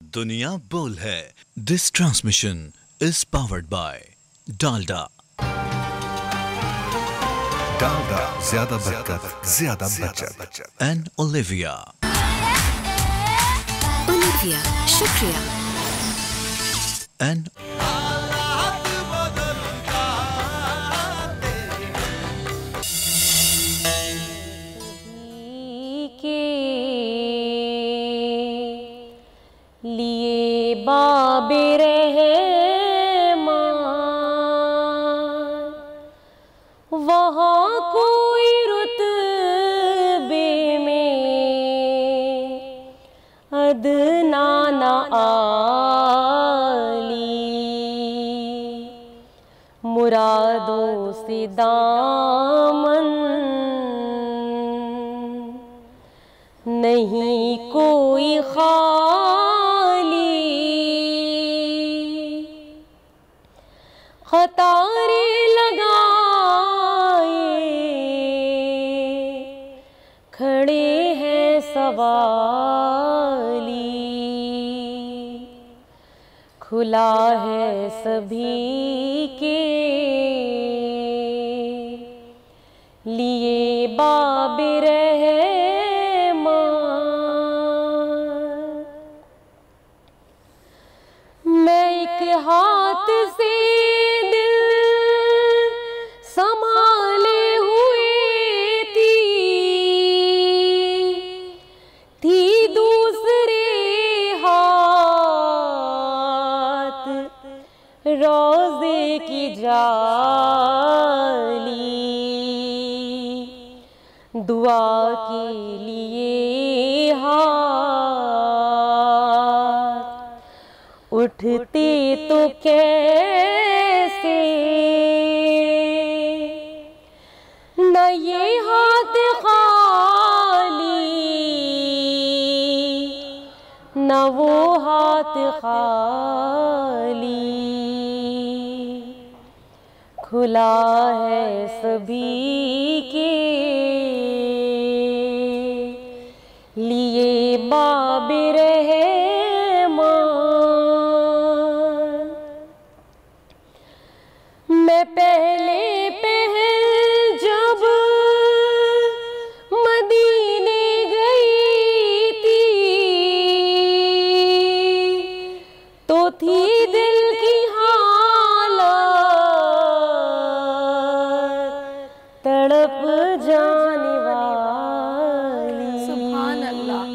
दुनिया बोल है। This transmission is powered by Dalda. Dalda, ज्यादा बरकत, ज्यादा बचत। And Olivia. ओलिविया, शुक्रिया। एंड लिए बाबे रहमान वहाँ कोई रुतबे में अदना न आली मुरादों से दामन नहीं कोई खाली खतारे लगाए खड़े हैं सवाली खुला है सभी के लिए बाबे मैं एक हाथ से दिल संभाले हुए थी दूसरे हाथ रोज़े की जाली दुआ के लिए उठते तो कैसे न ये हाथ खाली न वो हाथ खाली खुला है सभी के लिए बाबे मैं पहले जब मदीने गई थी तो थी दिल की हालत तड़प जाने वाली। सुभान अल्लाह,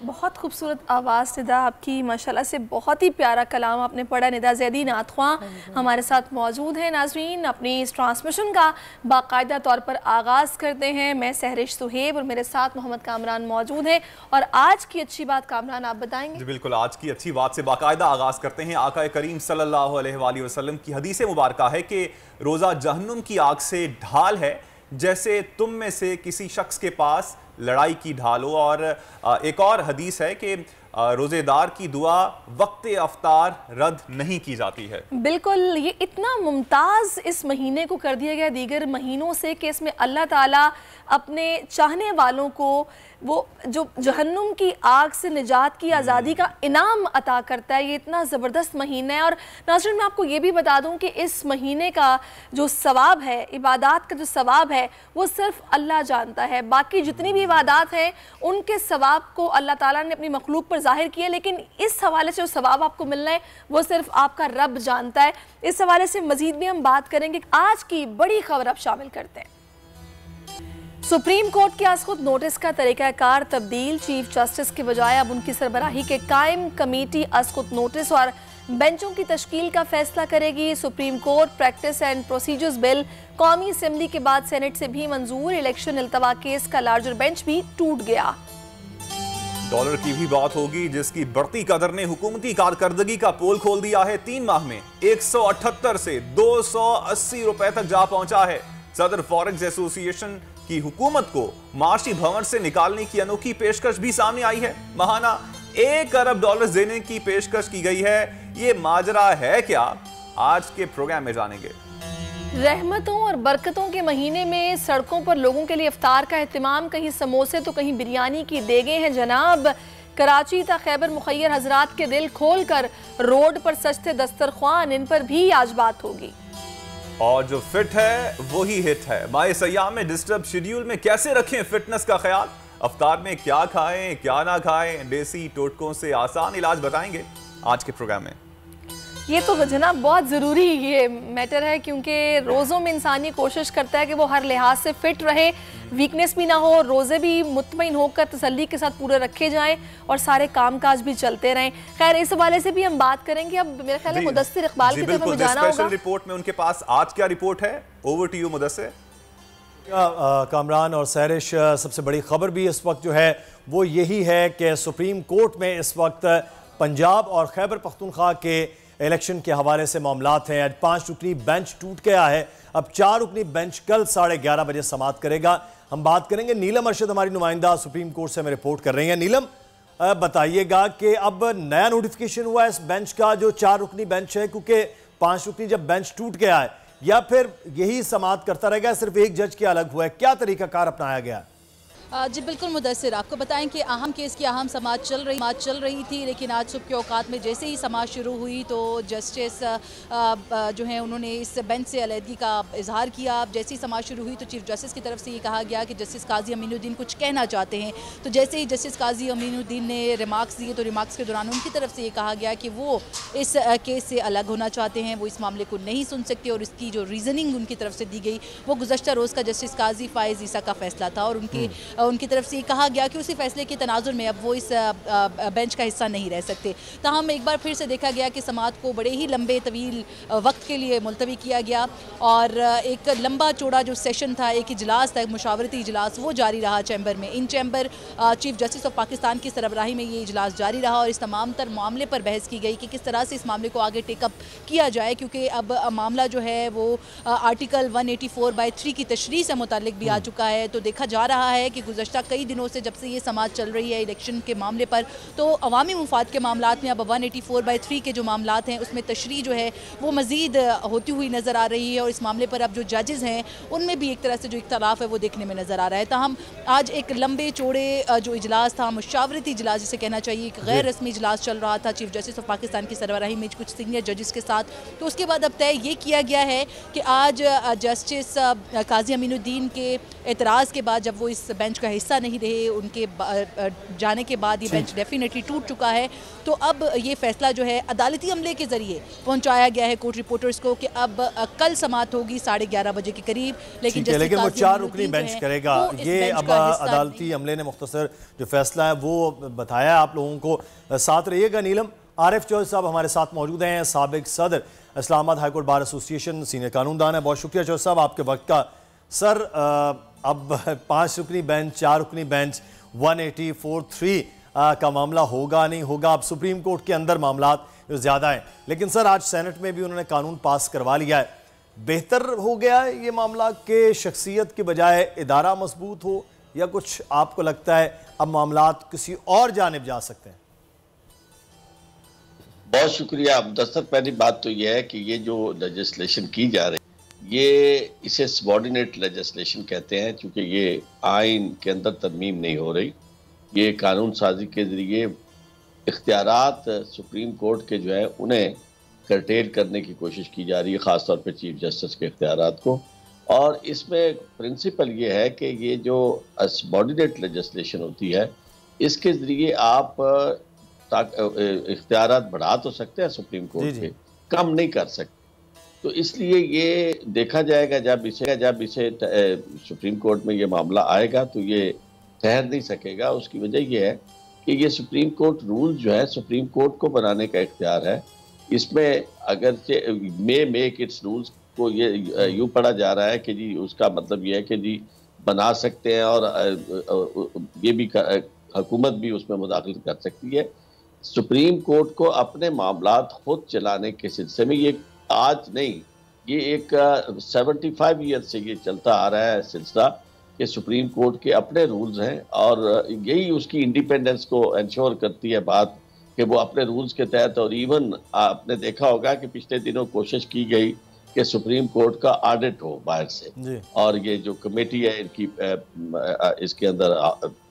बहुत खूबसूरत आवाज़ निदा आपकी, माशाल्लाह से बहुत ही प्यारा कलाम आपने पढ़ा। निदा ज़ैदी नाथख्वां हमारे साथ मौजूद हैं। नाज़रीन, अपनी इस ट्रांसमिशन का बाकायदा तौर पर आगाज़ करते हैं। मैं सहरिश सुहेब और मेरे साथ मोहम्मद कामरान मौजूद हैं। और आज की अच्छी बात कामरान आप बताएंगे? जी बिल्कुल, आज की अच्छी बात से बाकायदा आगाज़ करते हैं। आका करीम सल्लल्लाहु अलैहि वसल्लम की हदीस मुबारका है कि रोज़ा जहन्नुम की आग से ढाल है, जैसे तुम में से किसी शख्स के पास लड़ाई की ढाल हो। और एक और हदीस है कि रोज़ेदार की दुआ वक्त अफ्तार रद्द नहीं की जाती है। बिल्कुल, ये इतना मुमताज़ इस महीने को कर दिया गया दीगर महीनों से कि इसमें अल्लाह ताला अपने चाहने वालों को वो जो जहन्नुम की आग से निजात की आज़ादी का इनाम अता करता है। ये इतना ज़बरदस्त महीना है। और नाज़रीन, मैं आपको ये भी बता दूं कि इस महीने का जो सवाब है, इबादात का जो सवाब है, वो सिर्फ अल्लाह जानता है। बाकी जितनी भी इबादात हैं उनके सवाब को अल्लाह ताला ने अपनी मखलूक पर ज़ाहिर किया, लेकिन इस हवाले से जो सवाब आपको मिलना है वो सिर्फ आपका रब जानता है। इस हवाले से मज़ीद भी हम बात करेंगे। आज की बड़ी खबर अब शामिल करते हैं। सुप्रीम कोर्ट के आसखुद नोटिस का तरीक़ाकार तब्दील। चीफ जस्टिस के बजाय अब उनकी सरबराही के कायम कमेटी आसखुद नोटिस और बेंचों की तश्कील का फैसला करेगी। Supreme court practice and procedures bill कौमी असम्बली के बाद सेनेट से भी मंजूर। इलेक्शन इल्तवा केस का लार्जर बेंच भी टूट गया। डॉलर की भी बात होगी, जिसकी बढ़ती कदर ने हुकूमती कारकर्दगी का पोल खोल दिया है। 3 माह में 178 से 280 रुपए तक जा पहुंचा है। सदर फॉरेक्स एसोसिएशन की हुकूमत को माशी भंवर से निकालने की अनोखी पेशकश भी सामने आई है। महाना 1 अरब डॉलर देने की पेशकश की गई है। ये माजरा है क्या, आज के प्रोग्राम में जानेंगे। रहमतों और बरकतों के महीने में सड़कों पर लोगों के लिए इफ्तार का एहतमाम, कहीं समोसे तो कहीं बिरयानी की देगे हैं जनाब। कराची तक खैबर मुखैर हजरात के दिल खोल कर रोड पर सजते दस्तरख्वान, इन पर भी आज बात होगी। और जो फिट है वही हिट है। माए सयाम में डिस्टर्ब शेड्यूल में कैसे रखें फिटनेस का ख्याल, अफ्तार में क्या खाएं क्या ना खाएं, देसी टोटकों से आसान इलाज बताएंगे आज के प्रोग्राम में। ये तो जनाब बहुत ज़रूरी ये मैटर है, क्योंकि रोज़ों में इंसान ये कोशिश करता है कि वो हर लिहाज से फिट रहे, वीकनेस भी ना हो, रोज़े भी मुतमईन होकर तसल्ली के साथ पूरे रखे जाएं और सारे कामकाज भी चलते रहें। खैर, इस हवाले से भी हम बात करेंगे। अब मेरे ख्याल है मुदस्सिर इकबाल की तरफ हमें जाना होगा। स्पेशल रिपोर्ट में उनके पास आज क्या रिपोर्ट है, over to you Mudassir. Kamran और सैरिश, सबसे बड़ी खबर भी इस वक्त जो है वो यही है कि सुप्रीम कोर्ट में इस वक्त पंजाब और खैबर पख्तूनख्वा के इलेक्शन के हवाले से मामलात हैं। आज 5 रुकनी बेंच टूट गया है, अब 4 रुकनी बेंच कल 11:30 बजे समाप्त करेगा। हम बात करेंगे, नीलम अरशद हमारी नुमाइंदा सुप्रीम कोर्ट से हमें रिपोर्ट कर रही हैं। नीलम, बताइएगा कि अब नया नोटिफिकेशन हुआ है इस बेंच का जो 4 रुकनी बेंच है, क्योंकि 5 रुकनी जब बेंच टूट गया है, या फिर यही समाप्त करता रहेगा, सिर्फ एक जज के अलग हुआ है, क्या तरीकाकार अपनाया गया है? जी बिल्कुल मुदस्सिर, आपको बताएं कि अहम केस की अहम समाअत चल रही थी, लेकिन आज सुबह के औकात में जैसे ही समाअत शुरू हुई तो जस्टिस जो हैं उन्होंने इस बेंच से अलहदगी का इजहार किया। अब जैसे ही समाअत शुरू हुई तो चीफ जस्टिस की तरफ से ये कहा गया कि जस्टिस काजी अमीनुद्दीन कुछ कहना चाहते हैं। तो जैसे ही जस्टिस काजी अमीनुद्दीन ने रिमार्क्स दिए तो रिमार्क्स के दौरान उनकी तरफ से ये कहा गया कि वो इस केस से अलग होना चाहते हैं, वो इस मामले को नहीं सुन सकते, और इसकी जो रीज़निंग उनकी तरफ से दी गई वो गुज़श्ता रोज़ का जस्टिस काजी फ़ाइज़ ईसा का फैसला था, और उनकी तरफ से ये कहा गया कि उसी फैसले के तनाजुर में अब वो इस बेंच का हिस्सा नहीं रह सकते। ताहम एक बार फिर से देखा गया कि समाअत को बड़े ही लंबे तवील वक्त के लिए मुलतवी किया गया, और एक लंबा चौड़ा जो सेशन था, एक इजलास था, एक मुशावरती इजलास, वो जारी रहा चैम्बर में। इन chamber chief justice of Pakistan की सरबराही में ये इजलास जारी रहा, और इस तमाम तर मामले पर बहस की गई कि किस तरह से इस मामले को आगे टेकअप किया जाए, क्योंकि अब मामला जो है वो आर्टिकल 184/3 की तशरीह से मुताल्लिक भी आ चुका है। तो देखा जा रहा है कि गुज़श्ता कई दिनों से जब से ये समाअत चल रही है इलेक्शन के मामले पर, तो अवामी मुफाद के मामलात में अब 184/3 के जो मामलात हैं उसमें तशरीह जो है वो मज़ीद होती हुई नज़र आ रही है, और इस मामले पर अब जो जजेज़ हैं उनमें भी एक तरह से जो इख्तलाफ है वो देखने में नज़र आ रहा है। ताहम आज एक लंबे चौड़े जो इजलास था, मुशावरती इजलास जिसे कहना चाहिए, एक गैर रस्मी इजलास चल रहा था चीफ जस्टिस ऑफ पाकिस्तान की सरबराही में कुछ सीनियर जजेस के साथ। तो उसके बाद अब तय ये किया गया है कि आज जस्टिस काजी अमीनुद्दीन के एतराज़ के बाद, जब वो इस बेंच का हिस्सा नहीं रहे, उनके जाने के बाद ये बेंच डेफिनेटली टूट चुका है, तो अब ये फैसला जो है अदालती अमले के जरिए पहुंचाया गया है कोर्ट रिपोर्टर्स को कि अब कल समाअत होगी 11:30 बजे के करीब, लेकिन वो 4 रुकनी बेंच करेगा। ये अब अदालती अमले ने मुख्तसर जो फैसला है वो बताया आप लोगों को। साथ रहिएगा। नीलम, आरिफ चौधरी साहब हमारे साथ मौजूद हैं, साबिक सदर Islamabad high court bar association, senior कानूनदान है। बहुत शुक्रिया चौधरी साहब आपके वक्त का। सर, अब 5 रुकनी बेंच, 4 रुकनी बेंच, 184/3 का मामला होगा नहीं होगा, अब सुप्रीम कोर्ट के अंदर मामलात ज़्यादा हैं, लेकिन सर आज सेनेट में भी उन्होंने कानून पास करवा लिया है। बेहतर हो गया है ये मामला के शख्सियत के बजाय इदारा मजबूत हो, या कुछ आपको लगता है अब मामलात किसी और जानिब जा सकते हैं? बहुत शुक्रिया मुदस्सिर। पहली बात तो यह है कि ये जो लेजिस्लेशन की जा रही है, ये इसे सबॉर्डिनेट लेजिस्लेशन कहते हैं, क्योंकि ये आइन के अंदर तरमीम नहीं हो रही, ये कानून साजी के ज़रिए इख्तियारात सुप्रीम कोर्ट के जो है उन्हें करटेल करने की कोशिश की जा रही है, ख़ास तौर पे चीफ जस्टिस के इख्तियारात को। और इसमें प्रिंसिपल ये है कि ये जो सबॉर्डिनेट लेजिस्लेशन होती है, इसके ज़रिए आप इख्तियारात बढ़ा तो सकते हैं सुप्रीम कोर्ट के, कम नहीं कर सकते। तो इसलिए ये देखा जाएगा जब इसे सुप्रीम कोर्ट में ये मामला आएगा तो ये ठहर नहीं सकेगा। उसकी वजह यह है कि ये सुप्रीम कोर्ट रूल जो है सुप्रीम कोर्ट को बनाने का इख्तियार है। इसमें अगर मेक इट्स रूल्स को ये यूँ पढ़ा जा रहा है कि जी उसका मतलब ये है कि जी बना सकते हैं, और ये भी हुकूमत भी उसमें मुदाखलत कर सकती है। सुप्रीम कोर्ट को अपने मामलात खुद चलाने के सिलसिले में ये आज नहीं, ये एक 75 ईयर से ये चलता आ रहा है सिलसिला कि सुप्रीम कोर्ट के अपने रूल्स हैं, और यही उसकी इंडिपेंडेंस को इंश्योर करती है बात कि वो अपने रूल्स के तहत। और इवन आपने देखा होगा कि पिछले दिनों कोशिश की गई कि सुप्रीम कोर्ट का ऑडिट हो बाहर से, और ये जो कमेटी है इनकी इसके अंदर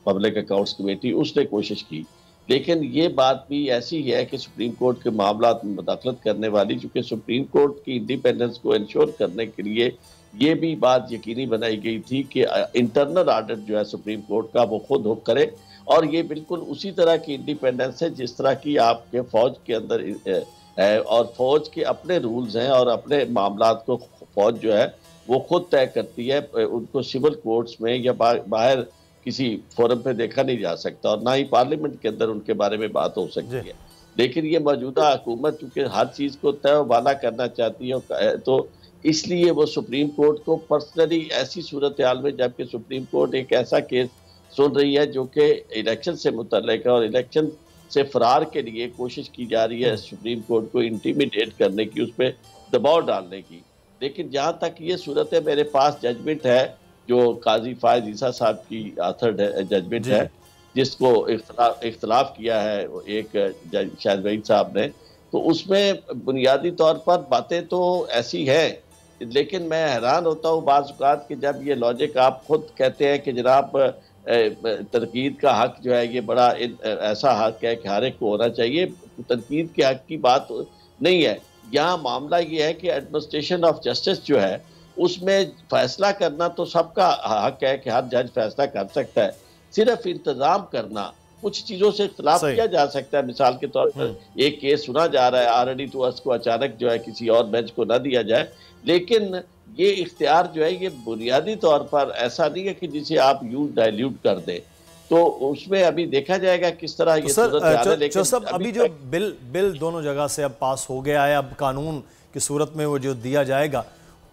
पब्लिक अकाउंट्स कमेटी, उसने कोशिश की लेकिन ये बात भी ऐसी है कि सुप्रीम कोर्ट के मामला में मुदाखलत करने वाली, चूंकि सुप्रीम कोर्ट की इंडिपेंडेंस को इंश्योर करने के लिए ये भी बात यकीनी बनाई गई थी कि इंटरनल ऑडिट जो है सुप्रीम कोर्ट का वो खुद हो करे, और ये बिल्कुल उसी तरह की इंडिपेंडेंस है जिस तरह की आपके फौज के अंदर है, और फौज के अपने रूल्स हैं और अपने मामला को फौज जो है वो खुद तय करती है। उनको सिविल कोर्ट्स में या बाहर किसी फोरम पे देखा नहीं जा सकता, और ना ही पार्लियामेंट के अंदर उनके बारे में बात हो सकती है। लेकिन ये मौजूदा हुकूमत चूंकि हर चीज़ को तय वाला करना चाहती है, तो इसलिए वो सुप्रीम कोर्ट को पर्सनली ऐसी सूरत हाल में, जबकि सुप्रीम कोर्ट एक ऐसा केस सुन रही है जो कि इलेक्शन से मुतल्लिक है और इलेक्शन से फरार के लिए कोशिश की जा रही है सुप्रीम कोर्ट को इंटिमिडेट करने की, उस पर दबाव डालने की। लेकिन जहाँ तक ये सूरत है, मेरे पास जजमेंट है जो काजी फायज ईसा साहब की ऑथर्ड जजमेंट है, जिसको इख्तलाफ किया है एक जज शाहिद वहीद साहब ने, तो उसमें बुनियादी तौर पर बातें तो ऐसी हैं, लेकिन मैं हैरान होता हूँ बाज़ औक़ात कि जब ये लॉजिक आप खुद कहते हैं कि जनाब तनकीद का हक जो है ये बड़ा ऐसा हक है कि हर एक को होना चाहिए, तनकीद के हक की बात नहीं है। यहाँ मामला ये है कि एडमिनिस्ट्रेशन ऑफ जस्टिस जो है उसमें फैसला करना तो सबका हक है कि हर जज फैसला कर सकता है, सिर्फ इंतज़ाम करना, कुछ चीज़ों से इख्तलाफ किया जा सकता है। मिसाल के तौर पर एक केस सुना जा रहा है ऑलरेडी, तो उसको अचानक जो है किसी और बेंच को ना दिया जाए, लेकिन ये इख्तियार जो है ये बुनियादी तौर पर ऐसा नहीं है कि जिसे आप यूज डाइल्यूट कर दें, तो उसमें अभी देखा जाएगा किस तरह ये सूरत है। लेकिन सब अभी जो बिल दोनों जगह से अब पास हो गया है, अब कानून की सूरत में वो जो दिया जाएगा,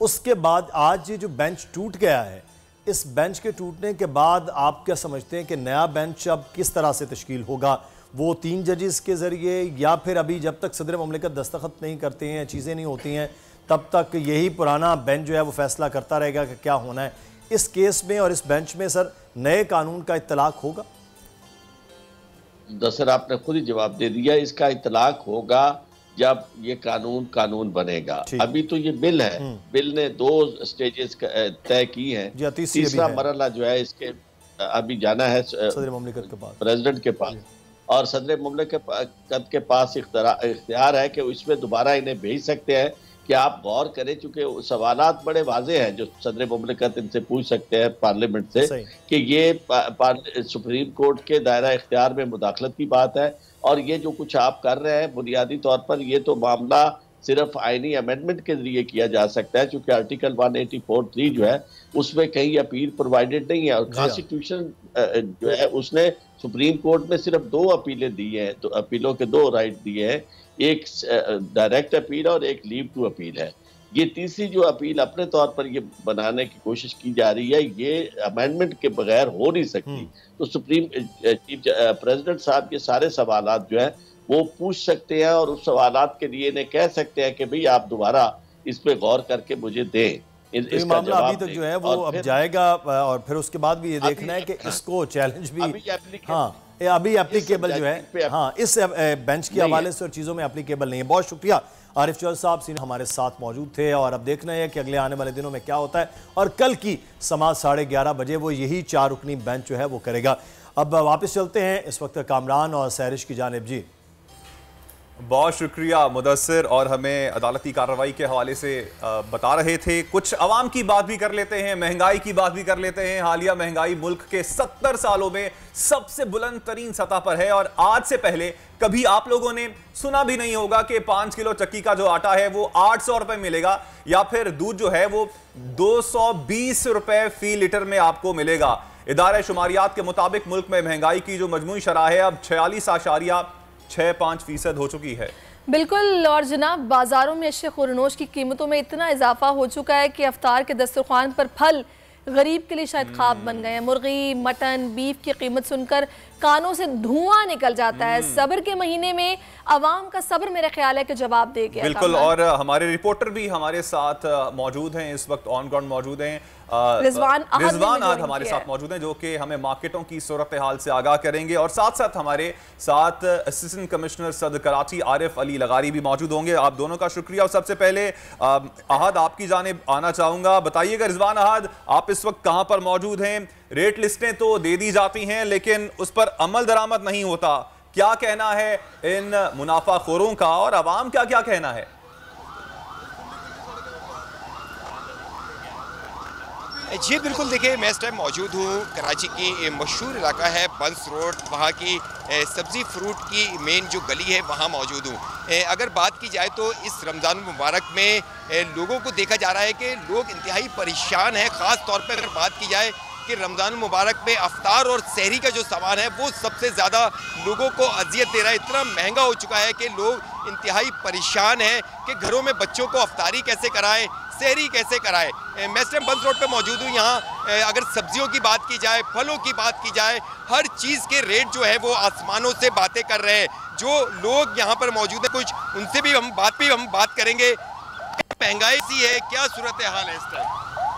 उसके बाद आज ये जो बेंच टूट गया है, इस बेंच के टूटने के बाद आप क्या समझते हैं कि नया बेंच अब किस तरह से तश्कील होगा? वो 3 जजेस के ज़रिए, या फिर अभी जब तक सदर ममलिकत दस्तखत नहीं करते हैं, चीज़ें नहीं होती हैं, तब तक यही पुराना बेंच जो है वो फैसला करता रहेगा कि क्या होना है? इस केस में और इस बेंच में सर नए कानून का इत्तलाक होगा? सर आपने खुद ही जवाब दे दिया, इसका इत्तलाक होगा जब ये कानून बनेगा। अभी तो ये बिल है, बिल ने 2 स्टेजेस तय की हैं, तीसरा मरहला जो है इसके अभी जाना है सदर ममलिकत के पास, प्रेसिडेंट के पास, और सदर ममलिकत के पास इख्तियार है कि इसमें दोबारा इन्हें भेज सकते हैं कि आप गौर करें, चूंकि सवालात बड़े वाजे हैं जो सदर ममलिकत इनसे पूछ सकते हैं पार्लियामेंट से कि ये सुप्रीम कोर्ट के दायरा इख्तियार में मुदाखलत की बात है, और ये जो कुछ आप कर रहे हैं बुनियादी तौर पर ये तो मामला सिर्फ आईनी अमेंडमेंट के जरिए किया जा सकता है, चूंकि आर्टिकल 184(3) जो है उसमें कहीं अपील प्रोवाइडेड नहीं है, और कॉन्स्टिट्यूशन जो है उसने सुप्रीम कोर्ट में सिर्फ 2 अपीलें दी हैं, तो अपीलों के 2 राइट दिए हैं, एक डायरेक्ट अपील और एक लीव टू अपील है। ये तीसरी जो अपील अपने तौर पर ये बनाने की कोशिश की जा रही है, ये अमेंडमेंट के बगैर हो नहीं सकती। तो सुप्रीम चीफ प्रेसिडेंट साहब ये सारे सवालात जो है वो पूछ सकते हैं, और उस सवालात के लिए इन्हें कह सकते हैं कि भाई आप दोबारा इस पे गौर करके मुझे दें। इस मामला अभी तक जो है वो अब जाएगा, और फिर उसके बाद भी ये देखना है कि इसको चैलेंज भी अभी एप्लीकेबल जो है, हाँ, इस बेंच के हवाले से और चीज़ों में एप्लीकेबल नहीं है। बहुत शुक्रिया आरिफ चौधरी साहब सीनियर हमारे साथ मौजूद थे, और अब देखना है कि अगले आने वाले दिनों में क्या होता है, और कल की समाज 11:30 बजे वो यही 4 रुकनी बेंच जो है वो करेगा। अब वापस चलते हैं इस वक्त कामरान और सैरिश की जानिब। जी बहुत शुक्रिया मुदस्सिर, और हमें अदालती कार्रवाई के हवाले से बता रहे थे। कुछ अवाम की बात भी कर लेते हैं, महंगाई की बात भी कर लेते हैं। हालिया महंगाई मुल्क के 70 सालों में सबसे बुलंद तरीन सतह पर है, और आज से पहले कभी आप लोगों ने सुना भी नहीं होगा कि 5 किलो चक्की का जो आटा है वो 800 रुपए मिलेगा, या फिर दूध जो है वो 220 रुपए फी लीटर में आपको मिलेगा। इदारे शुमारियात के मुताबिक मुल्क में महंगाई की जो मजमूई शरह है अब 46.65% हो चुकी है। बिल्कुल, और जनाब बाजारों में अशिया खुरनोश की कीमतों में इतना इजाफा हो चुका है कि अफ्तार के दस्तरखान पर फल गरीब के लिए शायद ख्वाब बन गए हैं। मुर्गी, मटन, बीफ की कीमत सुनकर कानों से धुआं निकल जाता है। सब्र के महीने में आवाम का सब्र मेरा ख्याल है कि जवाब दे गया। बिल्कुल, और हमारे रिपोर्टर भी हमारे साथ मौजूद हैं, इस वक्त ऑन ग्राउंड मौजूद हैं। रिजवान अहद हमारे साथ मौजूद हैं, जो कि हमें मार्केटों की सूरत हाल से आगाह करेंगे, और साथ साथ हमारे साथ असिस्टेंट कमिश्नर सदर कराची आरिफ अली लगारी भी मौजूद होंगे। आप दोनों का शुक्रिया। और सबसे पहले अहद आपकी जानिब आना चाहूँगा, बताइएगा रिजवान अहद, आप इस वक्त कहाँ पर मौजूद हैं? रेट लिस्टें तो दे दी जाती हैं लेकिन उस पर अमल दरामद नहीं होता, क्या कहना है इन मुनाफाखोरों का और अवाम का क्या कहना है? जी बिल्कुल, देखिए मैं इस टाइम मौजूद हूँ कराची की मशहूर इलाका है बंस रोड, वहाँ की सब्ज़ी फ्रूट की मेन जो गली है वहाँ मौजूद हूँ। अगर बात की जाए तो इस रमज़ान मुबारक में लोगों को देखा जा रहा है कि लोग इंतहाई परेशान हैं। ख़ास तौर पर अगर बात की जाए कि रमज़ान मुबारक में अफ्तार और सहरी का जो सामान है वो सबसे ज़्यादा लोगों को अजियत दे रहा है। इतना महंगा हो चुका है कि लोग इंतहाई परेशान हैं कि घरों में बच्चों को अफ्तारी कैसे कराएं, सहरी कैसे कराएं। मैं इस टाइम बंस रोड पे मौजूद हूँ। यहाँ अगर सब्जियों की बात की जाए, फलों की बात की जाए, हर चीज़ के रेट जो है वो आसमानों से बातें कर रहे हैं। जो लोग यहाँ पर मौजूद हैं कुछ उनसे भी हम बात करेंगे। महंगाई सी है, क्या सूरत हाल है इस टाइम?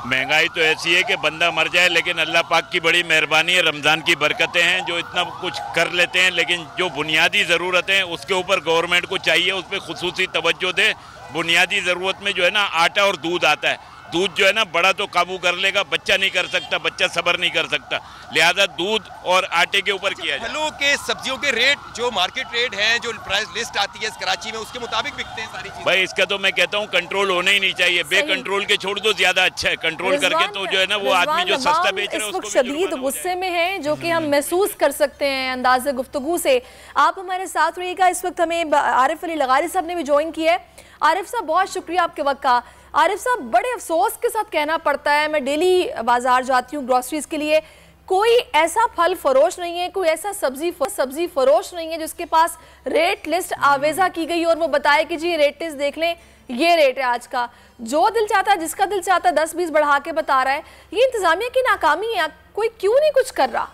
महंगाई तो ऐसी है कि बंदा मर जाए, लेकिन अल्लाह पाक की बड़ी मेहरबानी है, रमज़ान की बरकतें हैं जो इतना कुछ कर लेते हैं। लेकिन जो बुनियादी ज़रूरतें हैं उसके ऊपर गवर्नमेंट को चाहिए उस पर खुसूसी तवज्जो दे। बुनियादी ज़रूरत में जो है ना आटा और दूध आता है, दूध जो है ना बड़ा तो काबू कर लेगा, बच्चा नहीं कर सकता, बच्चा सब्र नहीं कर सकता, लिहाजा दूध और आटे के ऊपर किया जाए। फलों के सब्जियों के रेट जो मार्केट रेट हैं, जो प्राइस लिस्ट आती है इस कराची में, उसके मुताबिक बिकते हैं सारी चीजें। भाई इसका तो मैं कहता हूँ कंट्रोल होना ही नहीं चाहिए, बेकंट्रोल के छोड़ दो, ज्यादा अच्छा है। कंट्रोल करके तो जो है ना वो आदमी जो सस्ता बेच रहा है उसको शदीद गुस्से में है, जो कि हम महसूस कर सकते हैं अंदाज़े गुफ्तगू से। आप हमारे साथ रहिएगा। इस वक्त हमें आरिफ अली लगारी साहब ने भी ज्वाइन किया है। आरिफ साहब बहुत शुक्रिया आपके वक्त का। आरिफ साहब बड़े अफसोस के साथ कहना पड़ता है, मैं डेली बाजार जाती हूँ ग्रोसरीज के लिए, कोई ऐसा फल फरोश नहीं है, कोई ऐसा सब्जी फरोश नहीं है जिसके पास रेट लिस्ट आवेजा की गई और वो बताए कि जी रेट लिस्ट देख लें, ये रेट है आज का। जो दिल चाहता है, जिसका दिल चाहता है 10-20 बढ़ा के बता रहा है। ये इंतजामिया की नाकामी है, कोई क्यों नहीं कुछ कर रहा?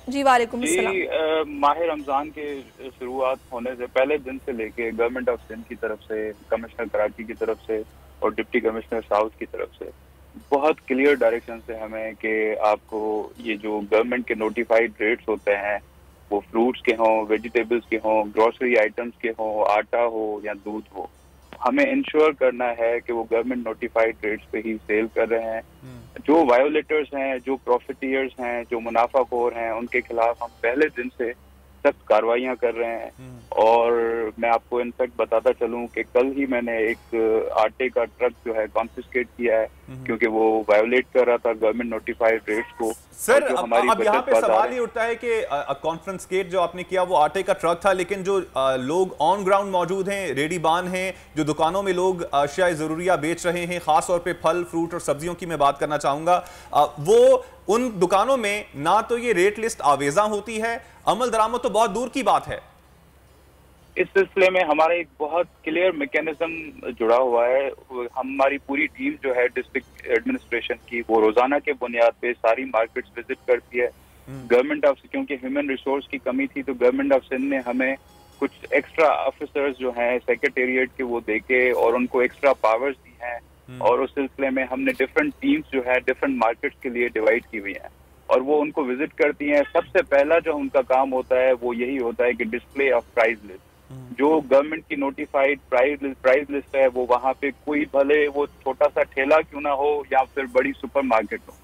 जी वालेकुम अस्सलाम। माह रमज़ान के शुरुआत होने से पहले दिन से लेके गवर्नमेंट ऑफ सिंध की तरफ से, कमिश्नर कराची की तरफ से और डिप्टी कमिश्नर साउथ की तरफ से बहुत क्लियर डायरेक्शन से हमें कि आपको ये जो गवर्नमेंट के नोटिफाइड रेट्स होते हैं, वो फ्रूट्स के हों, वेजिटेबल्स के हों, ग्रोसरी आइटम्स के हों, आटा हो या दूध हो, हमें इंश्योर करना है कि वो गवर्नमेंट नोटिफाइड रेट्स पे ही सेल कर रहे हैं। जो वायोलेटर्स हैं, जो प्रॉफिटियर्स हैं, जो मुनाफाखोर हैं, उनके खिलाफ हम पहले दिन से सख्त कार्रवाइयाँ कर रहे हैं। और मैं आपको इनफैक्ट बताता चलूं कि कल ही मैंने एक आटे का ट्रक जो है कॉन्फिस्केट किया है क्योंकि वो वायोलेट कर रहा था गवर्नमेंट नोटिफाइड रेट्स को। सर अब यहाँ पे सवाल ही उठता है कि कॉन्फिस्केट जो आपने किया वो आटे का ट्रक था, लेकिन जो लोग ऑन ग्राउंड मौजूद हैं, रेडीबान हैं, जो दुकानों में लोग अशिया ज़रूरिया बेच रहे हैं, खास तौर पे फल फ्रूट और सब्जियों की मैं बात करना चाहूंगा, वो उन दुकानों में ना तो ये रेट लिस्ट आवेजा होती है, अमल दरामद तो बहुत दूर की बात है। इस सिलसिले में हमारा एक बहुत क्लियर मैकेनिज्म जुड़ा हुआ है। हमारी पूरी टीम जो है डिस्ट्रिक्ट एडमिनिस्ट्रेशन की, वो रोजाना के बुनियाद पे सारी मार्केट्स विजिट करती है। गवर्नमेंट ऑफ, क्योंकि ह्यूमन रिसोर्स की कमी थी तो गवर्नमेंट ऑफ सिंध ने हमें कुछ एक्स्ट्रा ऑफिसर्स जो हैं सेक्रेटेरिएट के वो देके और उनको एक्स्ट्रा पावर्स दी हैं, और उस सिलसिले में हमने डिफरेंट टीम्स जो है डिफरेंट मार्केट्स के लिए डिवाइड की हुई हैं और वो उनको विजिट करती हैं। सबसे पहला जो उनका काम होता है वो यही होता है कि डिस्प्ले ऑफ प्राइस लिस्ट, जो गवर्नमेंट की नोटिफाइड प्राइस लिस्ट है, वो वहाँ पे कोई भले वो छोटा सा ठेला क्यों ना हो या फिर बड़ी सुपरमार्केट हो,